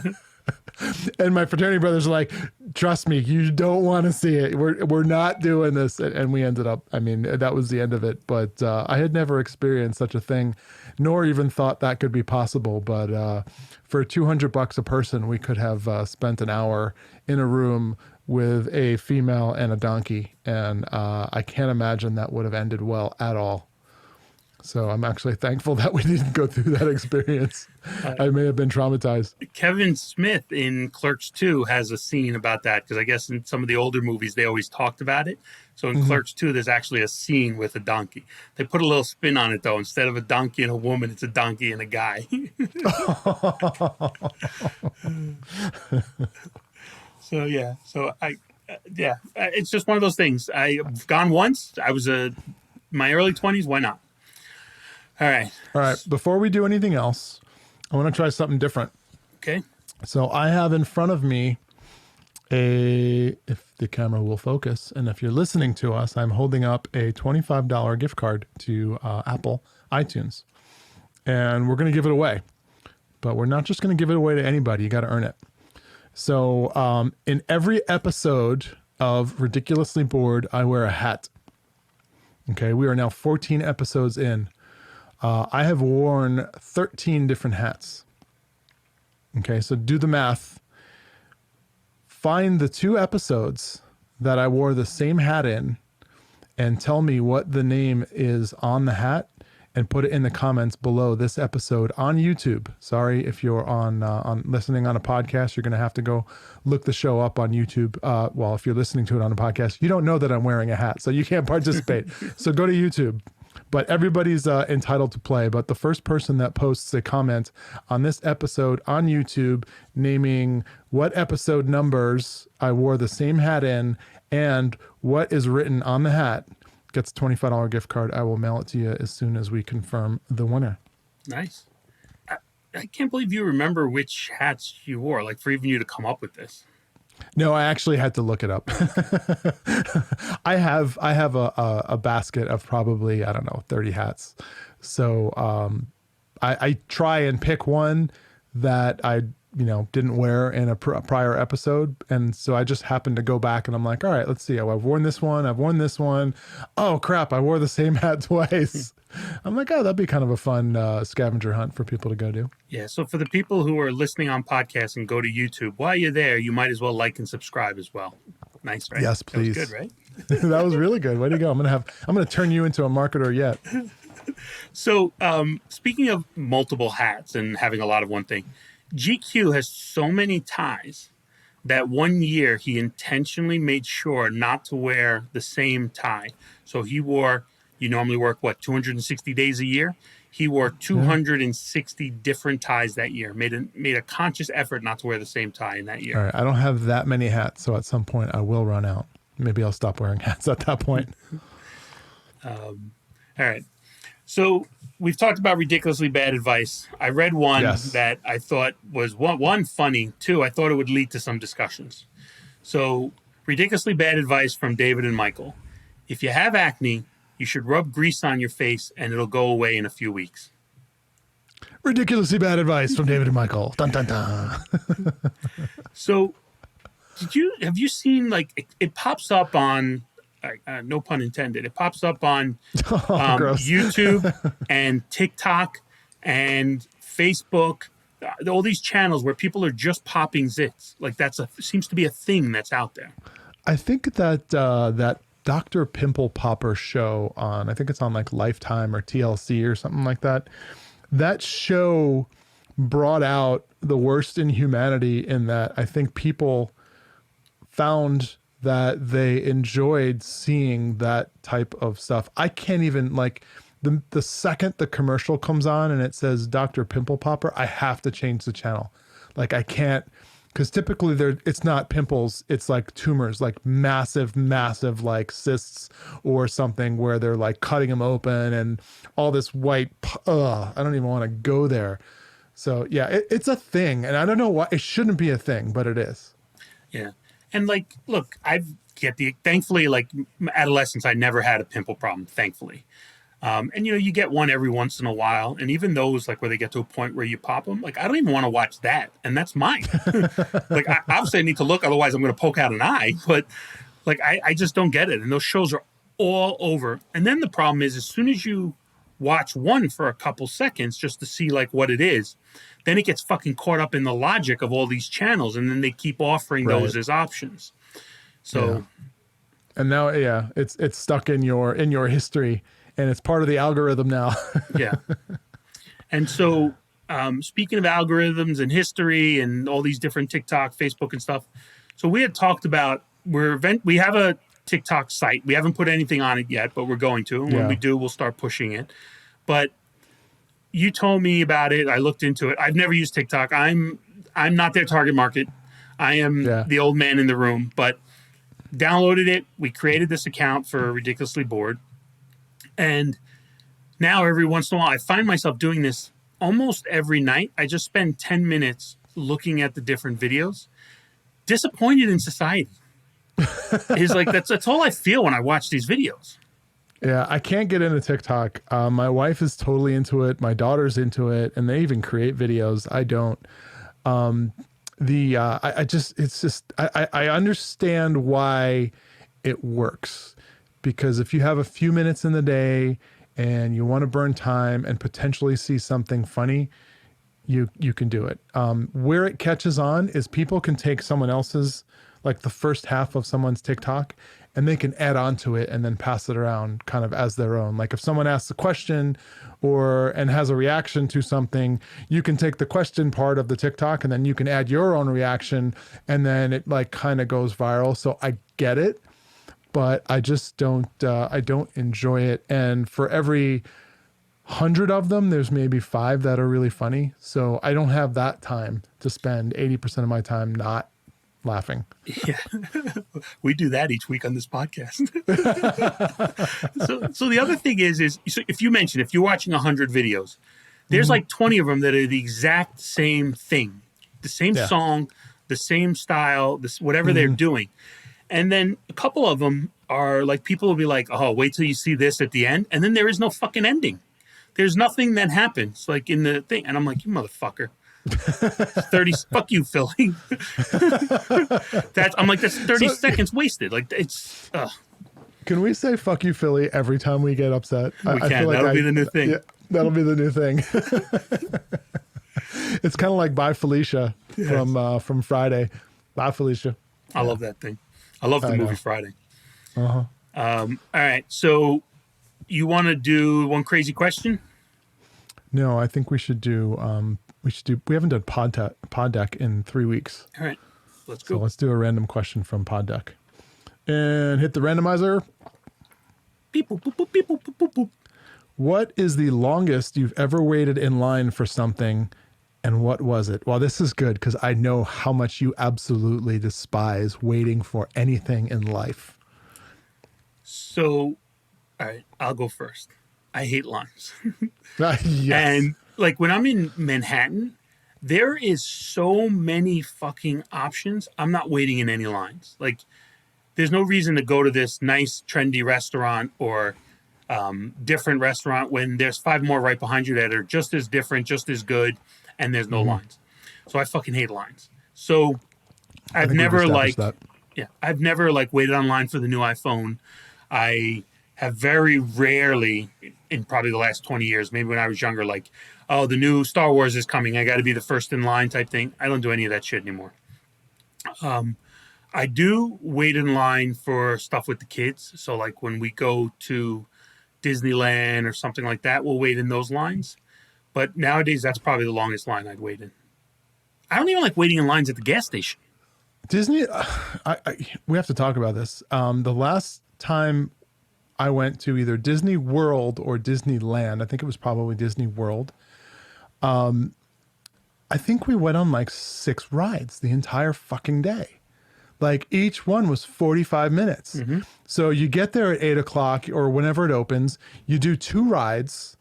Speaker 1: And my fraternity brothers are like, "Trust me, you don't want to see it. We're not doing this." And we ended up, that was the end of it. But I had never experienced such a thing, nor even thought that could be possible. But for $200 a person, we could have spent an hour in a room with a female and a donkey. And I can't imagine that would have ended well at all. So I'm actually thankful that we didn't go through that experience. I may have been traumatized.
Speaker 2: Kevin Smith in Clerks 2 has a scene about that, because I guess in some of the older movies, they always talked about it. So in Clerks 2, there's actually a scene with a donkey. They put a little spin on it, though. Instead of a donkey and a woman, it's a donkey and a guy. So, yeah. So, it's just one of those things. I've gone once. I was my early 20s. Why not? All right. Before
Speaker 1: we do anything else, I want to try something different.
Speaker 2: Okay.
Speaker 1: So I have in front of me if the camera will focus, and if you're listening to us, I'm holding up a $25 gift card to Apple iTunes. And we're going to give it away. But we're not just going to give it away to anybody. You got to earn it. So in every episode of Ridiculously Bored, I wear a hat. Okay. We are now 14 episodes in. I have worn 13 different hats. Okay, so do the math. Find the 2 episodes that I wore the same hat in and tell me what the name is on the hat, and put it in the comments below this episode on YouTube. Sorry, if you're on listening on a podcast, you're going to have to go look the show up on YouTube. Well, if you're listening to it on a podcast, you don't know that I'm wearing a hat, so you can't participate. So go to YouTube. But everybody's entitled to play. But the first person that posts a comment on this episode on YouTube naming what episode numbers I wore the same hat in and what is written on the hat gets a $25 gift card. I will mail it to you as soon as we confirm the winner.
Speaker 2: Nice. I can't believe you remember which hats you wore, like for even you to come up with this.
Speaker 1: No, I actually had to look it up. I have a basket of probably, 30 hats. So I try and pick one that I didn't wear in a prior episode. And so I just happened to go back and I'm like, all right, let's see. I've worn this one. I've worn this one. Oh, crap. I wore the same hat twice. I'm like, oh, that'd be kind of a fun scavenger hunt for people to go do.
Speaker 2: Yeah. So for the people who are listening on podcasts and go to YouTube, while you're there, you might as well like and subscribe as well. Nice, right?
Speaker 1: Yes, please.
Speaker 2: That was good, right?
Speaker 1: That was really good. Way to go. I'm going to turn you into a marketer yet.
Speaker 2: So speaking of multiple hats and having a lot of one thing, GQ has so many ties that one year he intentionally made sure not to wear the same tie. So you normally work, 260 days a year? He wore 260 different ties that year, made a conscious effort not to wear the same tie in that year.
Speaker 1: All right. I don't have that many hats, so at some point I will run out. Maybe I'll stop wearing hats at that point.
Speaker 2: All right. So we've talked about ridiculously bad advice. I read one that I thought was one funny. 2, I thought it would lead to some discussions. So ridiculously bad advice from David and Michael. If you have acne, you should rub grease on your face and it'll go away in a few weeks.
Speaker 1: Ridiculously bad advice from David and Michael. Dun, dun, dun.
Speaker 2: So have you seen, it pops up on, no pun intended, it pops up on YouTube and TikTok and Facebook, all these channels where people are just popping zits. Like seems to be a thing that's out there.
Speaker 1: I think that that Dr. Pimple Popper show I think it's on Lifetime or TLC or something like that. That show brought out the worst in humanity, in that I think people found that they enjoyed seeing that type of stuff. I can't even, like, the second the commercial comes on and it says Dr. Pimple Popper, I have to change the channel. Like, I can't, because typically it's not pimples, it's like tumors, like massive like cysts or something, where they're like cutting them open and all this white, I don't even want to go there. So yeah, it's a thing, and I don't know why it shouldn't be a thing, but it is.
Speaker 2: Yeah. And like, look, thankfully, like adolescence, I never had a pimple problem, thankfully. And you get one every once in a while, and even those, like, where they get to a point where you pop them, like, I don't even want to watch that, and that's mine. Like, obviously I need to look, otherwise I'm going to poke out an eye, but like, I just don't get it. And those shows are all over. And then the problem is, as soon as you watch one for a couple seconds just to see like what it is, then it gets fucking caught up in the logic of all these channels, and then they keep offering those as options. So,
Speaker 1: and now, it's stuck in your history, and it's part of the algorithm now.
Speaker 2: Yeah. And so, speaking of algorithms and history and all these different TikTok, Facebook and stuff, so we had talked about, we have a TikTok site. We haven't put anything on it yet, but we're going to. And when we do, we'll start pushing it. But you told me about it. I looked into it. I've never used TikTok. I'm not their target market. I am the old man in the room, but downloaded it. We created this account for Ridiculously Bored. And now every once in a while, I find myself doing this almost every night. I just spend 10 minutes looking at the different videos. Disappointed in society. It's like, that's all I feel when I watch these videos.
Speaker 1: Yeah, I can't get into TikTok. My wife is totally into it. My daughter's into it, and they even create videos. I don't. I understand why it works, because if you have a few minutes in the day and you want to burn time and potentially see something funny, you can do it. Where it catches on is people can take someone else's, like the first half of someone's TikTok, and they can add on to it and then pass it around kind of as their own. Like if someone asks a question and has a reaction to something, you can take the question part of the TikTok and then you can add your own reaction, and then it like kind of goes viral. So I get it, but I just don't enjoy it. And for every 100 of them, there's maybe 5 that are really funny. So I don't have that time to spend 80% of my time not laughing.
Speaker 2: Yeah. We do that each week on this podcast. So the other thing is so if you're watching 100 videos, there's like 20 of them that are the exact same thing, the same song, the same style, whatever they're doing. And then a couple of them are like, people will be like, oh, wait till you see this at the end. And then there is no fucking ending. There's nothing that happens like in the thing. And I'm like, you motherfucker. 30, fuck you, Philly. I'm like, that's 30 seconds wasted. Like, it's
Speaker 1: Can we say fuck you, Philly, every time we get upset?
Speaker 2: We can. That'll be the new thing.
Speaker 1: Yeah, that'll be the new thing. It's kind of like Bye Felicia from Friday. Bye Felicia.
Speaker 2: I love that thing. I love the movie Friday. All right. So you want to do one crazy question?
Speaker 1: No, I think we should do we haven't done Pod Deck in 3 weeks.
Speaker 2: All right, let's go.
Speaker 1: So let's do a random question from Pod Deck. And hit the randomizer.
Speaker 2: Beep, boop, boop, boop, beep, boop, boop, boop, boop.
Speaker 1: What is the longest you've ever waited in line for something, and what was it? Well, this is good because I know how much you absolutely despise waiting for anything in life.
Speaker 2: So, all right, I'll go first. I hate lines.
Speaker 1: Yes.
Speaker 2: And like when I'm in Manhattan, there is so many fucking options. I'm not waiting in any lines. Like, there's no reason to go to this nice, trendy restaurant or different restaurant when there's 5 more right behind you that are just as different, just as good, and there's no lines. So I fucking hate lines. So I've never I've never waited online for the new iPhone. I have very rarely, in probably the last 20 years, maybe when I was younger, like, oh, the new Star Wars is coming, I got to be the first in line type thing. I don't do any of that shit anymore. I do wait in line for stuff with the kids. So when we go to Disneyland or something like that, we'll wait in those lines. But nowadays, that's probably the longest line I'd wait in. I don't even like waiting in lines at the gas station.
Speaker 1: Disney, we have to talk about this. The last time I went to either Disney World or Disneyland, I think it was probably Disney World. I think we went on like 6 rides the entire fucking day. Like each one was 45 minutes. Mm-hmm. So you get there at 8 o'clock or whenever it opens, you do 2 rides,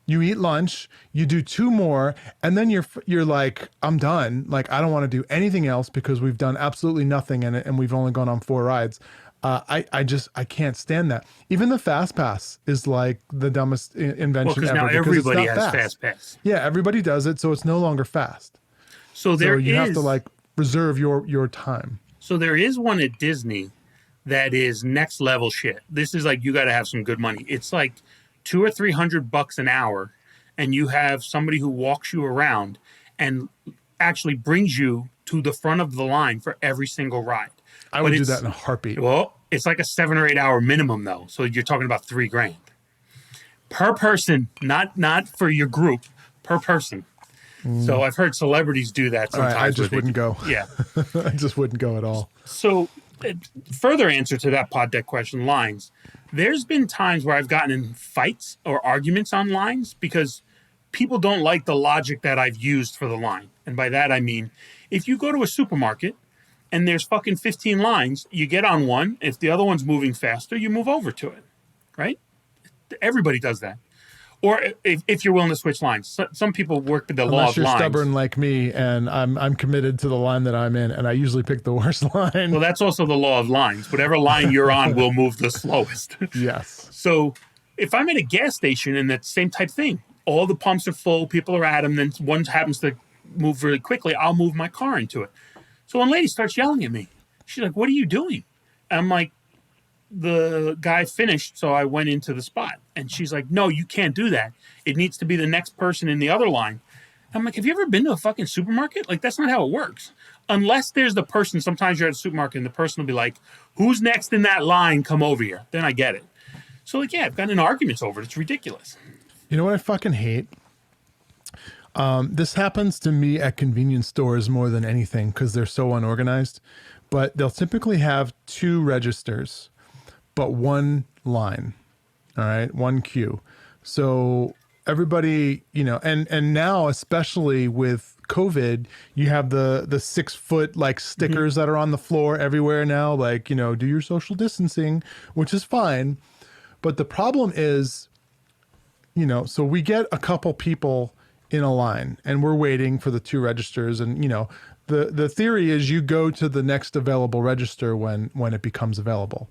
Speaker 1: you eat lunch, you do 2 more, and then you're like, I'm done. Like, I don't want to do anything else because we've done absolutely nothing in it and we've only gone on 4 rides. I can't stand that. Even the Fast Pass is like the dumbest invention ever.
Speaker 2: Now everybody has Fast Pass.
Speaker 1: Yeah, everybody does it, so it's no longer fast.
Speaker 2: So you have
Speaker 1: to like reserve your time.
Speaker 2: So there is one at Disney that is next level shit. This is like, you got to have some good money. It's like $200 or $300 an hour, and you have somebody who walks you around and actually brings you to the front of the line for every single ride.
Speaker 1: I would do that in a heartbeat.
Speaker 2: Well, it's like a 7 or 8 hour minimum though. So you're talking about $3,000 per person, not for your group, per person. So I've heard celebrities do that sometimes.
Speaker 1: Right, I just wouldn't go.
Speaker 2: Yeah.
Speaker 1: I just wouldn't go at all.
Speaker 2: So further answer to that pod deck question, lines. There's been times where I've gotten in fights or arguments on lines because people don't like the logic that I've used for the line. And by that, I mean, if you go to a supermarket and there's fucking 15 lines, you get on one. If the other one's moving faster, you move over to it, right? Everybody does that. Or if you're willing to switch lines. Some people work with the law of lines.
Speaker 1: Unless you're stubborn like me, and I'm committed to the line that I'm in, and I usually pick the worst line.
Speaker 2: Well, that's also the law of lines. Whatever line you're on will move the slowest.
Speaker 1: Yes.
Speaker 2: So if I'm at a gas station and that same type thing, all the pumps are full, people are at them, then one happens to move really quickly, I'll move my car into it. So one lady starts yelling at me. She's like, "What are you doing?" And I'm like, the guy finished, so I went into the spot. And she's like, "No, you can't do that. It needs to be the next person in the other line." I'm like, have you ever been to a fucking supermarket? Like, that's not how it works. Unless there's the person, sometimes you're at a supermarket and the person will be like, "Who's next in that line? Come over here." Then I get it. So, like, yeah, I've gotten in arguments over it. It's ridiculous.
Speaker 1: You know what I fucking hate? This happens to me at convenience stores more than anything because they're so unorganized. But they'll typically have 2 registers, but 1 line. All right, 1 queue. So everybody, and now especially with COVID, you have the 6-foot like stickers that are on the floor everywhere now, like, do your social distancing, which is fine. But the problem is, so we get a couple people in a line and we're waiting for the 2 registers, and the theory is you go to the next available register when it becomes available.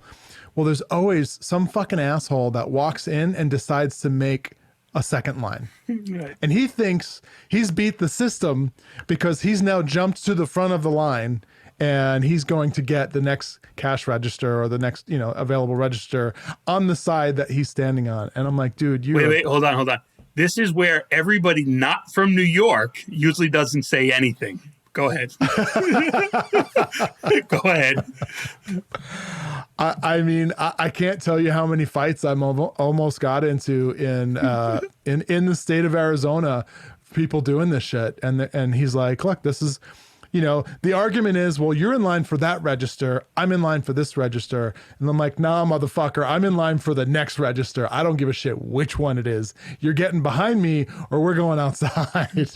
Speaker 1: Well, there's always some fucking asshole that walks in and decides to make a second line. Right. And he thinks he's beat the system because he's now jumped to the front of the line and he's going to get the next cash register or the next, available register on the side that he's standing on. And I'm like, dude,
Speaker 2: wait, hold on. This is where everybody not from New York usually doesn't say anything. Go ahead. Go ahead.
Speaker 1: I mean, I can't tell you how many fights I'm almost got into in the state of Arizona, people doing this shit. And he's like, look, this is, the argument is, well, you're in line for that register. I'm in line for this register. And I'm like, nah, motherfucker, I'm in line for the next register. I don't give a shit which one it is. You're getting behind me or we're going outside.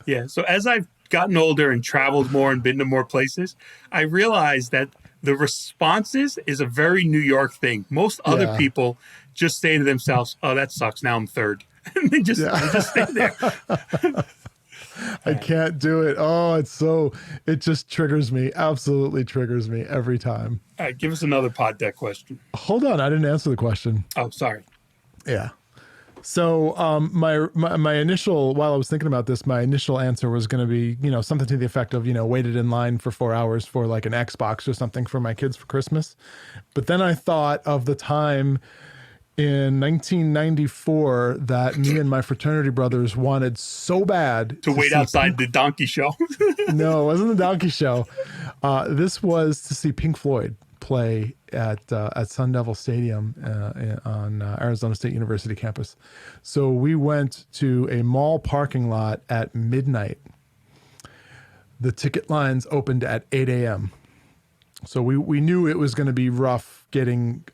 Speaker 2: Yeah. So as I've gotten older and traveled more and been to more places, I realized that the responses is a very New York thing. Most other people just say to themselves, "Oh, that sucks. Now I'm third." And they just stay there.
Speaker 1: I can't do it. Oh, it just triggers me. Absolutely triggers me every time.
Speaker 2: All right, give us another pod deck question.
Speaker 1: Hold on. I didn't answer the question.
Speaker 2: Oh, sorry.
Speaker 1: Yeah. So my initial, while I was thinking about this, my initial answer was going to be, something to the effect of, waited in line for 4 hours for like an Xbox or something for my kids for Christmas. But then I thought of the time in 1994 that me and my fraternity brothers wanted so bad
Speaker 2: to wait outside the donkey show.
Speaker 1: No, it wasn't the donkey show. This was to see Pink Floyd play at Sun Devil Stadium on Arizona State University campus. So we went to a mall parking lot at midnight. The ticket lines opened at 8 a.m. So we knew it was going to be rough getting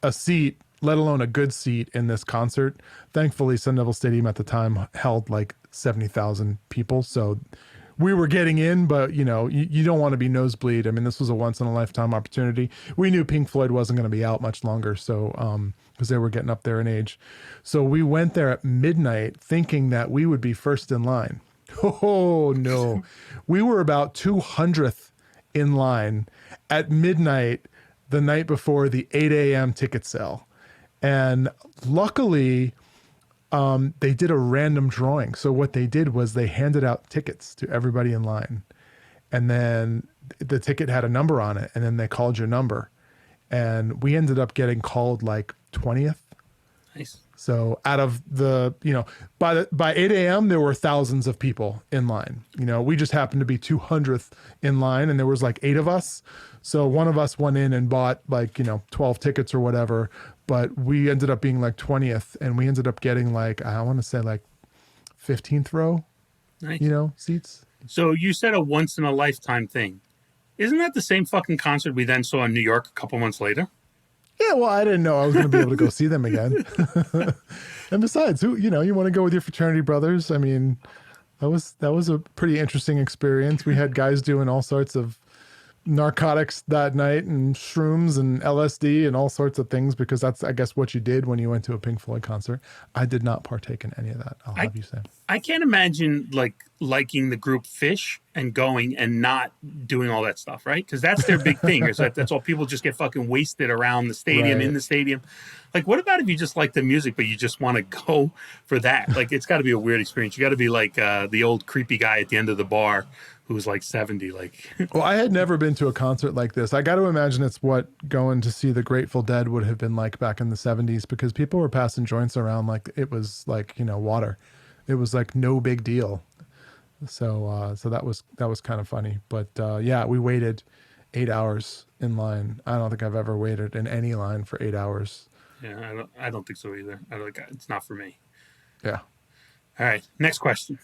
Speaker 1: a seat, let alone a good seat in this concert. Thankfully, Sun Devil Stadium at the time held like 70,000 people. So we were getting in, but you don't want to be nosebleed. I mean, this was a once in a lifetime opportunity. We knew Pink Floyd wasn't going to be out much longer. So, because they were getting up there in age. So we went there at midnight thinking that we would be first in line. Oh no, we were about 200th in line at midnight the night before the 8 a.m. ticket sale. And luckily, they did a random drawing. So what they did was they handed out tickets to everybody in line. And then the ticket had a number on it. And then they called your number. And we ended up getting called like 20th.
Speaker 2: Nice.
Speaker 1: So out of the, by 8 a.m., there were thousands of people in line. We just happened to be 200th in line, and there was like 8 of us. So one of us went in and bought like, 12 tickets or whatever, but we ended up being like 20th, and we ended up getting like, I want to say like 15th row,
Speaker 2: Nice.
Speaker 1: Seats.
Speaker 2: So you said a once in a lifetime thing. Isn't that the same fucking concert we then saw in New York a couple months later?
Speaker 1: Yeah, well, I didn't know I was going to be able to go see them again. And besides, you want to go with your fraternity brothers. I mean, that was a pretty interesting experience. We had guys doing all sorts of narcotics that night and shrooms and LSD and all sorts of things, because that's, I guess, what you did when you went to a Pink Floyd concert. I did not partake in any of that. I'll have you say.
Speaker 2: I can't imagine liking the group Fish and going and not doing all that stuff, right? Because that's their big thing. Is that's all, people just get fucking wasted around the stadium,
Speaker 1: Right.
Speaker 2: in the stadium. Like, what about if you just like the music, but you just want to go for that? Like, it's got to be a weird experience. You got to be like the old creepy guy at the end of the bar who's like 70. Like,
Speaker 1: Well, I had never been to a concert like this. I got to imagine it's what going to see the Grateful Dead would have been like back in the 70s, because people were passing joints around like it was like, water. It was like no big deal. So that was kind of funny. But yeah, we waited 8 hours in line. I don't think I've ever waited in any line for 8 hours.
Speaker 2: yeah, I don't think so either. It's not for me.
Speaker 1: Yeah.
Speaker 2: All right, next question.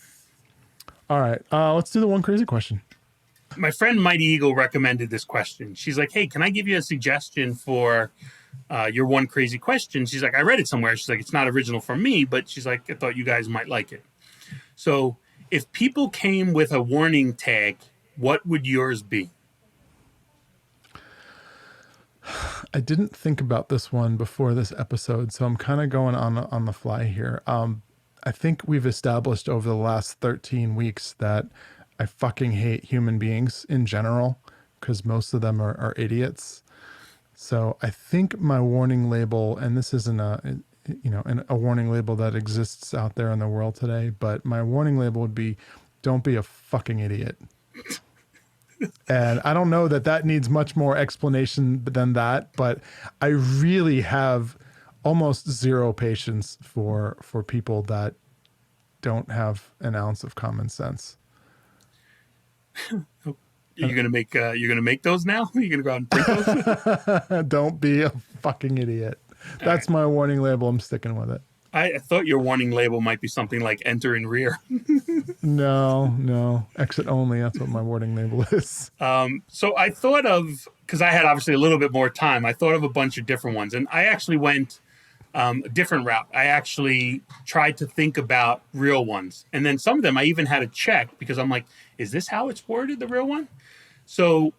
Speaker 1: All right. Let's do the one crazy question.
Speaker 2: My friend Mighty Eagle recommended this question. She's like, hey, can I give you a suggestion for your one crazy question? She's like, I read it somewhere. She's like, it's not original from me, but she's like, I thought you guys might like it. So if people came with a warning tag, what would yours be?
Speaker 1: I didn't think about this one before this episode, so I'm kind of going on the fly here. I think we've established over the last 13 weeks that I fucking hate human beings in general, because most of them are idiots. So I think my warning label, and this isn't a warning label that exists out there in the world today, but my warning label would be, don't be a fucking idiot. And I don't know that needs much more explanation than that, but I really have almost zero patience for people that don't have an ounce of common sense.
Speaker 2: You're gonna make those now? You're gonna go out and print those?
Speaker 1: Don't be a fucking idiot. That's my warning label. I'm sticking with it.
Speaker 2: I thought your warning label might be something like enter in rear.
Speaker 1: No. Exit only. That's what my warning label is.
Speaker 2: So I thought of, because I had obviously a little bit more time, I thought of a bunch of different ones. And I actually went a different route. I actually tried to think about real ones. And then some of them I even had to check, because I'm like, is this how it's worded, the real one? So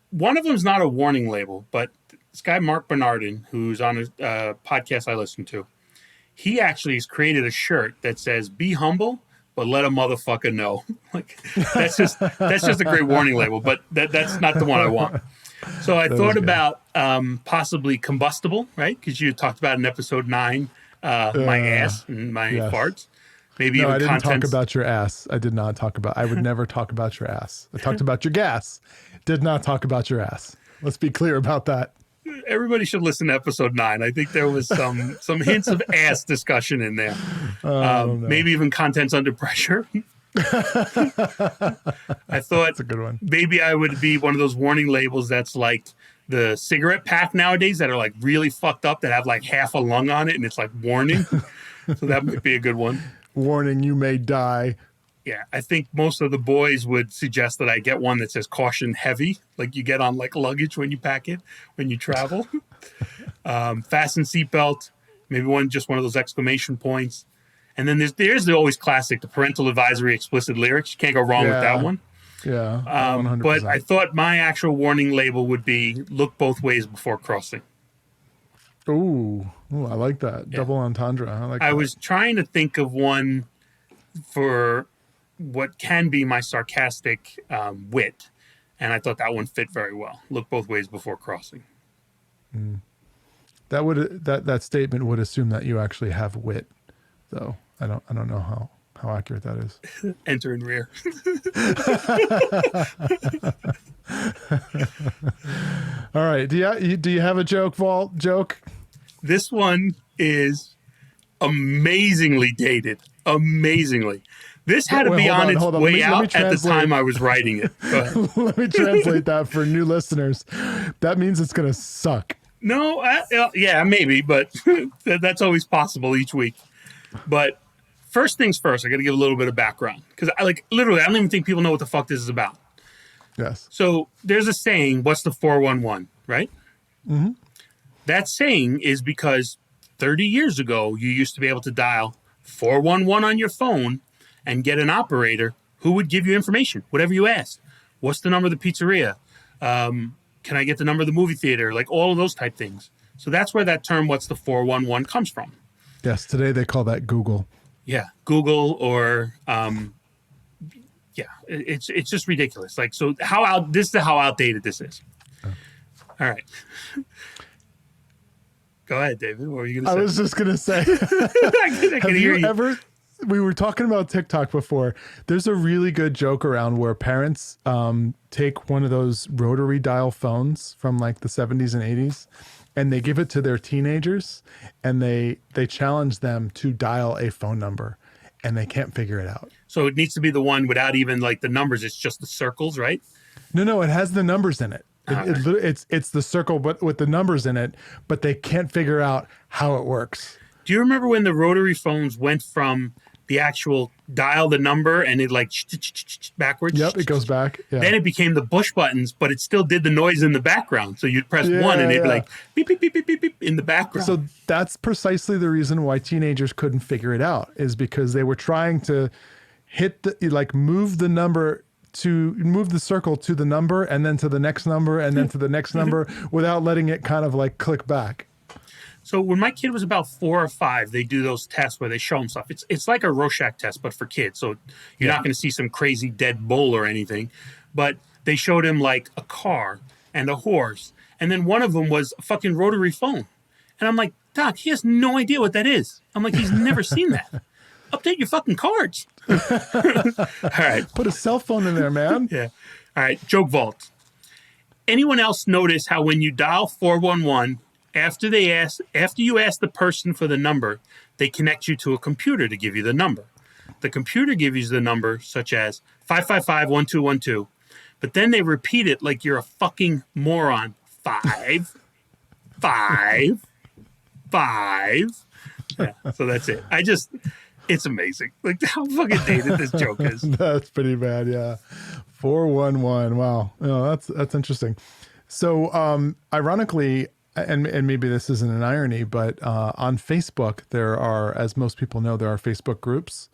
Speaker 2: one of them is not a warning label, but this guy, Mark Bernardin, who's on a podcast I listen to, he actually has created a shirt that says, be humble, but let a motherfucker know. Like, that's just a great warning label, but that's not the one I want. So I thought about possibly combustible, right? Because you talked about in episode 9, my ass and my farts. Maybe
Speaker 1: no,
Speaker 2: even
Speaker 1: I didn't
Speaker 2: contents.
Speaker 1: talk about your ass. I did not talk about. I would never talk about your ass. I talked about your gas. Did not talk about your ass. Let's be clear about that.
Speaker 2: Everybody should listen to episode 9. I think there was some hints of ass discussion in there. Maybe even contents under pressure. I thought
Speaker 1: That's a good one.
Speaker 2: maybe I would be one of those warning labels that's like, the cigarette pack nowadays that are like really fucked up that have like half a lung on it and it's like warning. So that might be a good one.
Speaker 1: Warning, you may die.
Speaker 2: Yeah, I think most of the boys would suggest that I get one that says caution heavy, like you get on like luggage when you pack it, when you travel. Fasten seatbelt, maybe just one of those exclamation points. And then there's the always classic, the parental advisory explicit lyrics. You can't go wrong with that one.
Speaker 1: Yeah, 100%.
Speaker 2: But I thought my actual warning label would be look both ways before crossing.
Speaker 1: Ooh, I like that. Double entendre. I
Speaker 2: was trying to think of one for what can be my sarcastic wit, and I thought that one fit very well. Look both ways before crossing.
Speaker 1: That statement would assume that you actually have wit, though. I don't know how accurate that is.
Speaker 2: Enter in rear.
Speaker 1: All right. Do you have a joke?
Speaker 2: This one is amazingly dated. Amazingly. This had to be on its way out at the time I was writing it. Go ahead.
Speaker 1: Let me translate that for new listeners. That means it's going to suck.
Speaker 2: No, yeah, maybe, but that's always possible each week. But first things first, I got to give a little bit of background because I don't even think people know what the fuck this is about.
Speaker 1: Yes.
Speaker 2: So there's a saying, what's the 411, right?
Speaker 1: Mm-hmm.
Speaker 2: That saying is because 30 years ago, you used to be able to dial 411 on your phone and get an operator who would give you information, whatever you asked. What's the number of the pizzeria? Can I get the number of the movie theater? Like all of those type things. So that's where that term, what's the 411, comes from.
Speaker 1: Yes, today they call that Google.
Speaker 2: Yeah, Google or, it's just ridiculous. Like, so this is how outdated this is. Oh. All right. Go ahead, David. What were you going to say?
Speaker 1: I was just going to say,
Speaker 2: I can hear you.
Speaker 1: We were talking about TikTok before. There's a really good joke around where parents take one of those rotary dial phones from like the 70s and 80s, and they give it to their teenagers, and they challenge them to dial a phone number, and they can't figure it out.
Speaker 2: So it needs to be the one without even like the numbers. It's just the circles, right?
Speaker 1: No, it has the numbers in it. It's the circle, but with the numbers in it, but they can't figure out how it works.
Speaker 2: Do you remember when the rotary phones went from the actual dial the number and it like backwards?
Speaker 1: Yep, it goes back. Yeah.
Speaker 2: Then it became the push buttons, but it still did the noise in the background. So you'd press one and it'd be like beep, beep, beep, beep, beep, beep in the background.
Speaker 1: So that's precisely the reason why teenagers couldn't figure it out, is because they were trying to move the circle to the number and then to the next number and then to the next number without letting it kind of like click back.
Speaker 2: So when my kid was about 4 or 5, they do those tests where they show them stuff. It's like a Rorschach test, but for kids. So you're not going to see some crazy dead bull or anything. But they showed him like a car and a horse. And then one of them was a fucking rotary phone. And I'm like, Doc, he has no idea what that is. I'm like, he's never seen that. Update your fucking cards. All right.
Speaker 1: Put a cell phone in there, man.
Speaker 2: Yeah. All right. Joke vault. Anyone else notice how when you dial 411, after you ask the person for the number, they connect you to a computer to give you the number. The computer gives you the number such as 555-1212, but then they repeat it like you're a fucking moron. 5, 5, 5. Yeah, so that's it. It's amazing. Like how fucking dated this joke is.
Speaker 1: That's pretty bad. Yeah. 411. Wow. That's interesting. So, ironically, and maybe this isn't an irony, but on Facebook, there are, as most people know, there are Facebook groups.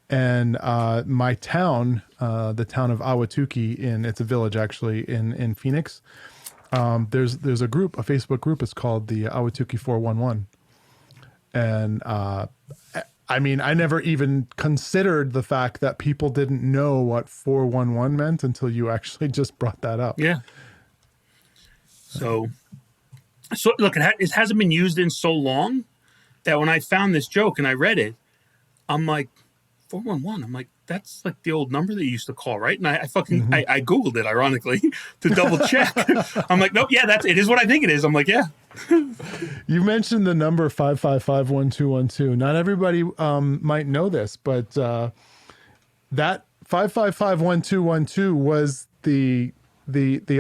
Speaker 1: And my town, the town of Ahwatukee, it's a village actually in Phoenix, there's a Facebook group. It's called the Ahwatukee 411. And I mean, I never even considered the fact that people didn't know what 411 meant until you actually just brought that up.
Speaker 2: Yeah. So look, it hasn't been used in so long that when I found this joke and I read it, I'm like, 411. I'm like, that's like the old number that you used to call, right? And I Googled it, ironically, to double check. I'm like, nope, yeah, it is what I think it is. I'm like, yeah.
Speaker 1: You mentioned the number 555-1212. Not everybody might know this, but that 555-1212 was the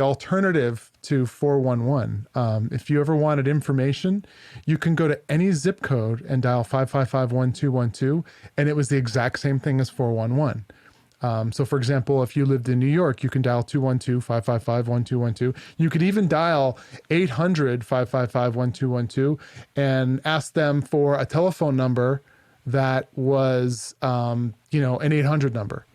Speaker 1: alternative to 411. If you ever wanted information, you can go to any zip code and dial 555-1212, and it was the exact same thing as 411. So for example, if you lived in New York, you can dial 212-555-1212. You could even dial 800-555-1212 and ask them for a telephone number that was, an 800 number.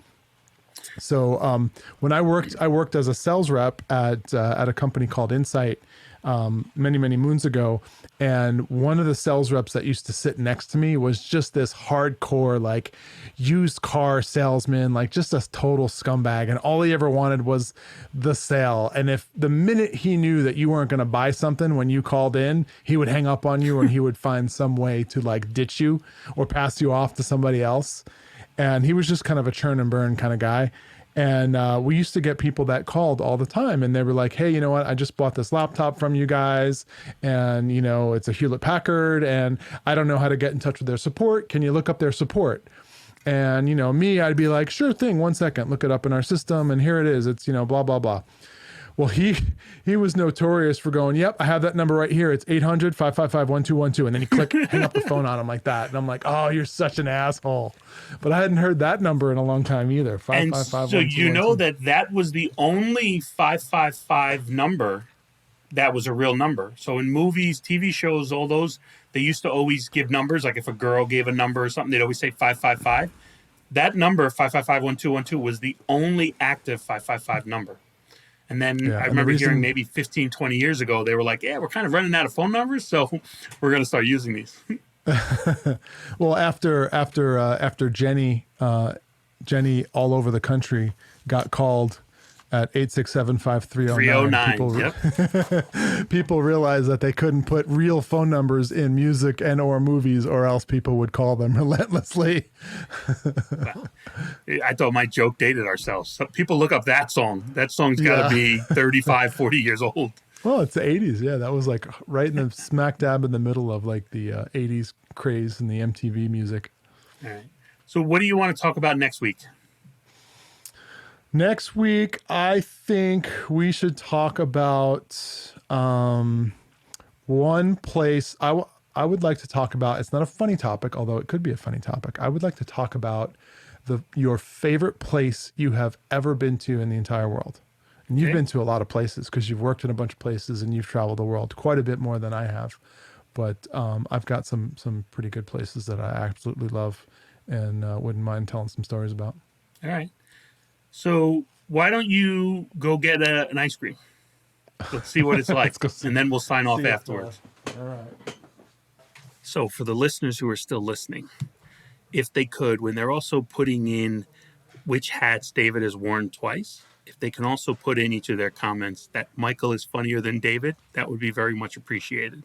Speaker 1: So when I worked as a sales rep at a company called Insight many, many moons ago. And one of the sales reps that used to sit next to me was just this hardcore, like used car salesman, like just a total scumbag. And all he ever wanted was the sale. And if the minute he knew that you weren't going to buy something when you called in, he would hang up on you and he would find some way to like ditch you or pass you off to somebody else. And he was just kind of a churn and burn kind of guy. And we used to get people that called all the time and they were like, hey, you know what? I just bought this laptop from you guys and, it's a Hewlett Packard and I don't know how to get in touch with their support. Can you look up their support? And, me, I'd be like, sure thing. 1 second, look it up in our system. And here it is. It's, blah, blah, blah. Well, he was notorious for going, yep, I have that number right here. It's 800-555-1212. And then you hang up the phone on him like that. And I'm like, oh, you're such an asshole. But I hadn't heard that number in a long time either. 555-1212.
Speaker 2: So you know that was the only 555 number that was a real number. So in movies, TV shows, all those, they used to always give numbers. Like if a girl gave a number or something, they'd always say 555. That number, 555-1212, was the only active 555 number. And then I remember hearing maybe 15, 20 years ago, they were like, yeah, we're kind of running out of phone numbers, so we're going to start using these.
Speaker 1: Well, after Jenny all over the country got called at 867-5309, people realized that they couldn't put real phone numbers in music and or movies or else people would call them relentlessly.
Speaker 2: Well, I thought my joke dated ourselves. So people look up that song. That song's got to be 35, 40 years old.
Speaker 1: Well, it's the 80s. Yeah, that was like right in the smack dab in the middle of like the 80s craze and the MTV music.
Speaker 2: All right. So what do you want to talk about next week?
Speaker 1: Next week, I think we should talk about one place I would like to talk about. It's not a funny topic, although it could be a funny topic. I would like to talk about your favorite place you have ever been to in the entire world. And you've been to a lot of places because you've worked in a bunch of places and you've traveled the world quite a bit more than I have. But I've got some pretty good places that I absolutely love and wouldn't mind telling some stories about.
Speaker 2: All right. So why don't you go get an ice cream? Let's see what it's like, and then we'll sign off afterwards.
Speaker 1: All right.
Speaker 2: So for the listeners who are still listening, if they could, when they're also putting in which hats David has worn twice, if they can also put in each of their comments that Michael is funnier than David, that would be very much appreciated.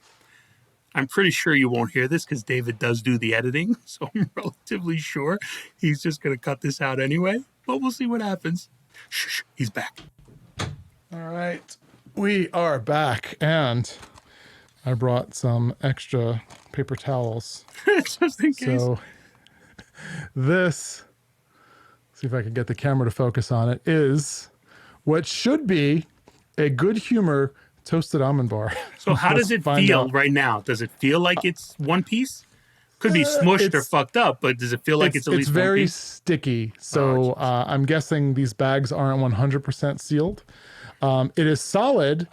Speaker 2: I'm pretty sure you won't hear this because David does do the editing, so I'm relatively sure he's just going to cut this out anyway, but we'll see what happens. Shh, he's back.
Speaker 1: All right. We are back, and I brought some extra paper towels.
Speaker 2: Just in case.
Speaker 1: So this, see if I can get the camera to focus on it, is what should be a good humor toasted almond bar.
Speaker 2: So how does it feel right now? Does it feel like it's one piece? Could be smushed or fucked up, but does it feel like it's at least one piece?
Speaker 1: It's very sticky. So I'm guessing these bags aren't 100% sealed. It is solid,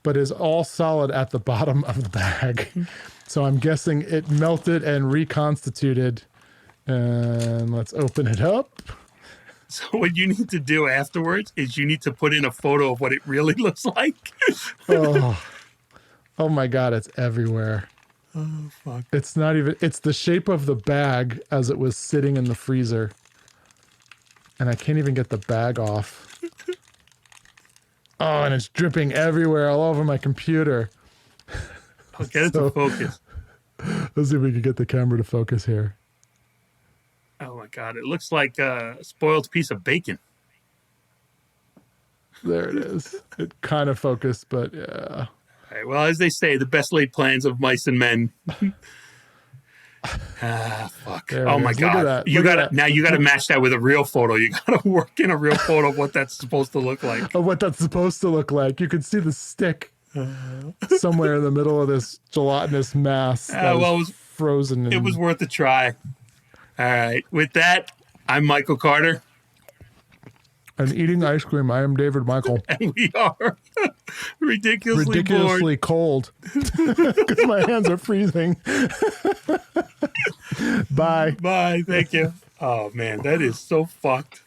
Speaker 1: but is all solid at the bottom of the bag. So I'm guessing it melted and reconstituted. And let's open it up.
Speaker 2: So what you need to do afterwards is you need to put in a photo of what it really looks like.
Speaker 1: Oh my God, it's everywhere.
Speaker 2: Oh, fuck.
Speaker 1: It's not even, it's the shape of the bag as it was sitting in the freezer. And I can't even get the bag off. Oh, and it's dripping everywhere, all over my computer.
Speaker 2: I'll get it to focus.
Speaker 1: Let's see if we can get the camera to focus here.
Speaker 2: Oh my God, it looks like a spoiled piece of bacon.
Speaker 1: There it is. It kind of focused, but yeah.
Speaker 2: All right, well, as they say, the best laid plans of mice and men. Fuck.
Speaker 1: There
Speaker 2: Oh
Speaker 1: it
Speaker 2: my
Speaker 1: is. Look at
Speaker 2: god.
Speaker 1: that.
Speaker 2: You
Speaker 1: Look at
Speaker 2: gotta
Speaker 1: that.
Speaker 2: now you gotta match that with a real photo. You gotta work in a real photo of what that's supposed to look like.
Speaker 1: Of what that's supposed to look like. You can see the stick somewhere in the middle of this gelatinous mass that
Speaker 2: well,
Speaker 1: is frozen.
Speaker 2: It was worth a try. All right. With that, I'm Michael Carter.
Speaker 1: And eating ice cream. I am David Michael.
Speaker 2: And we are ridiculously bored.
Speaker 1: Cold because my hands are freezing. Bye.
Speaker 2: Bye. Thank you. Oh man, that is so fucked.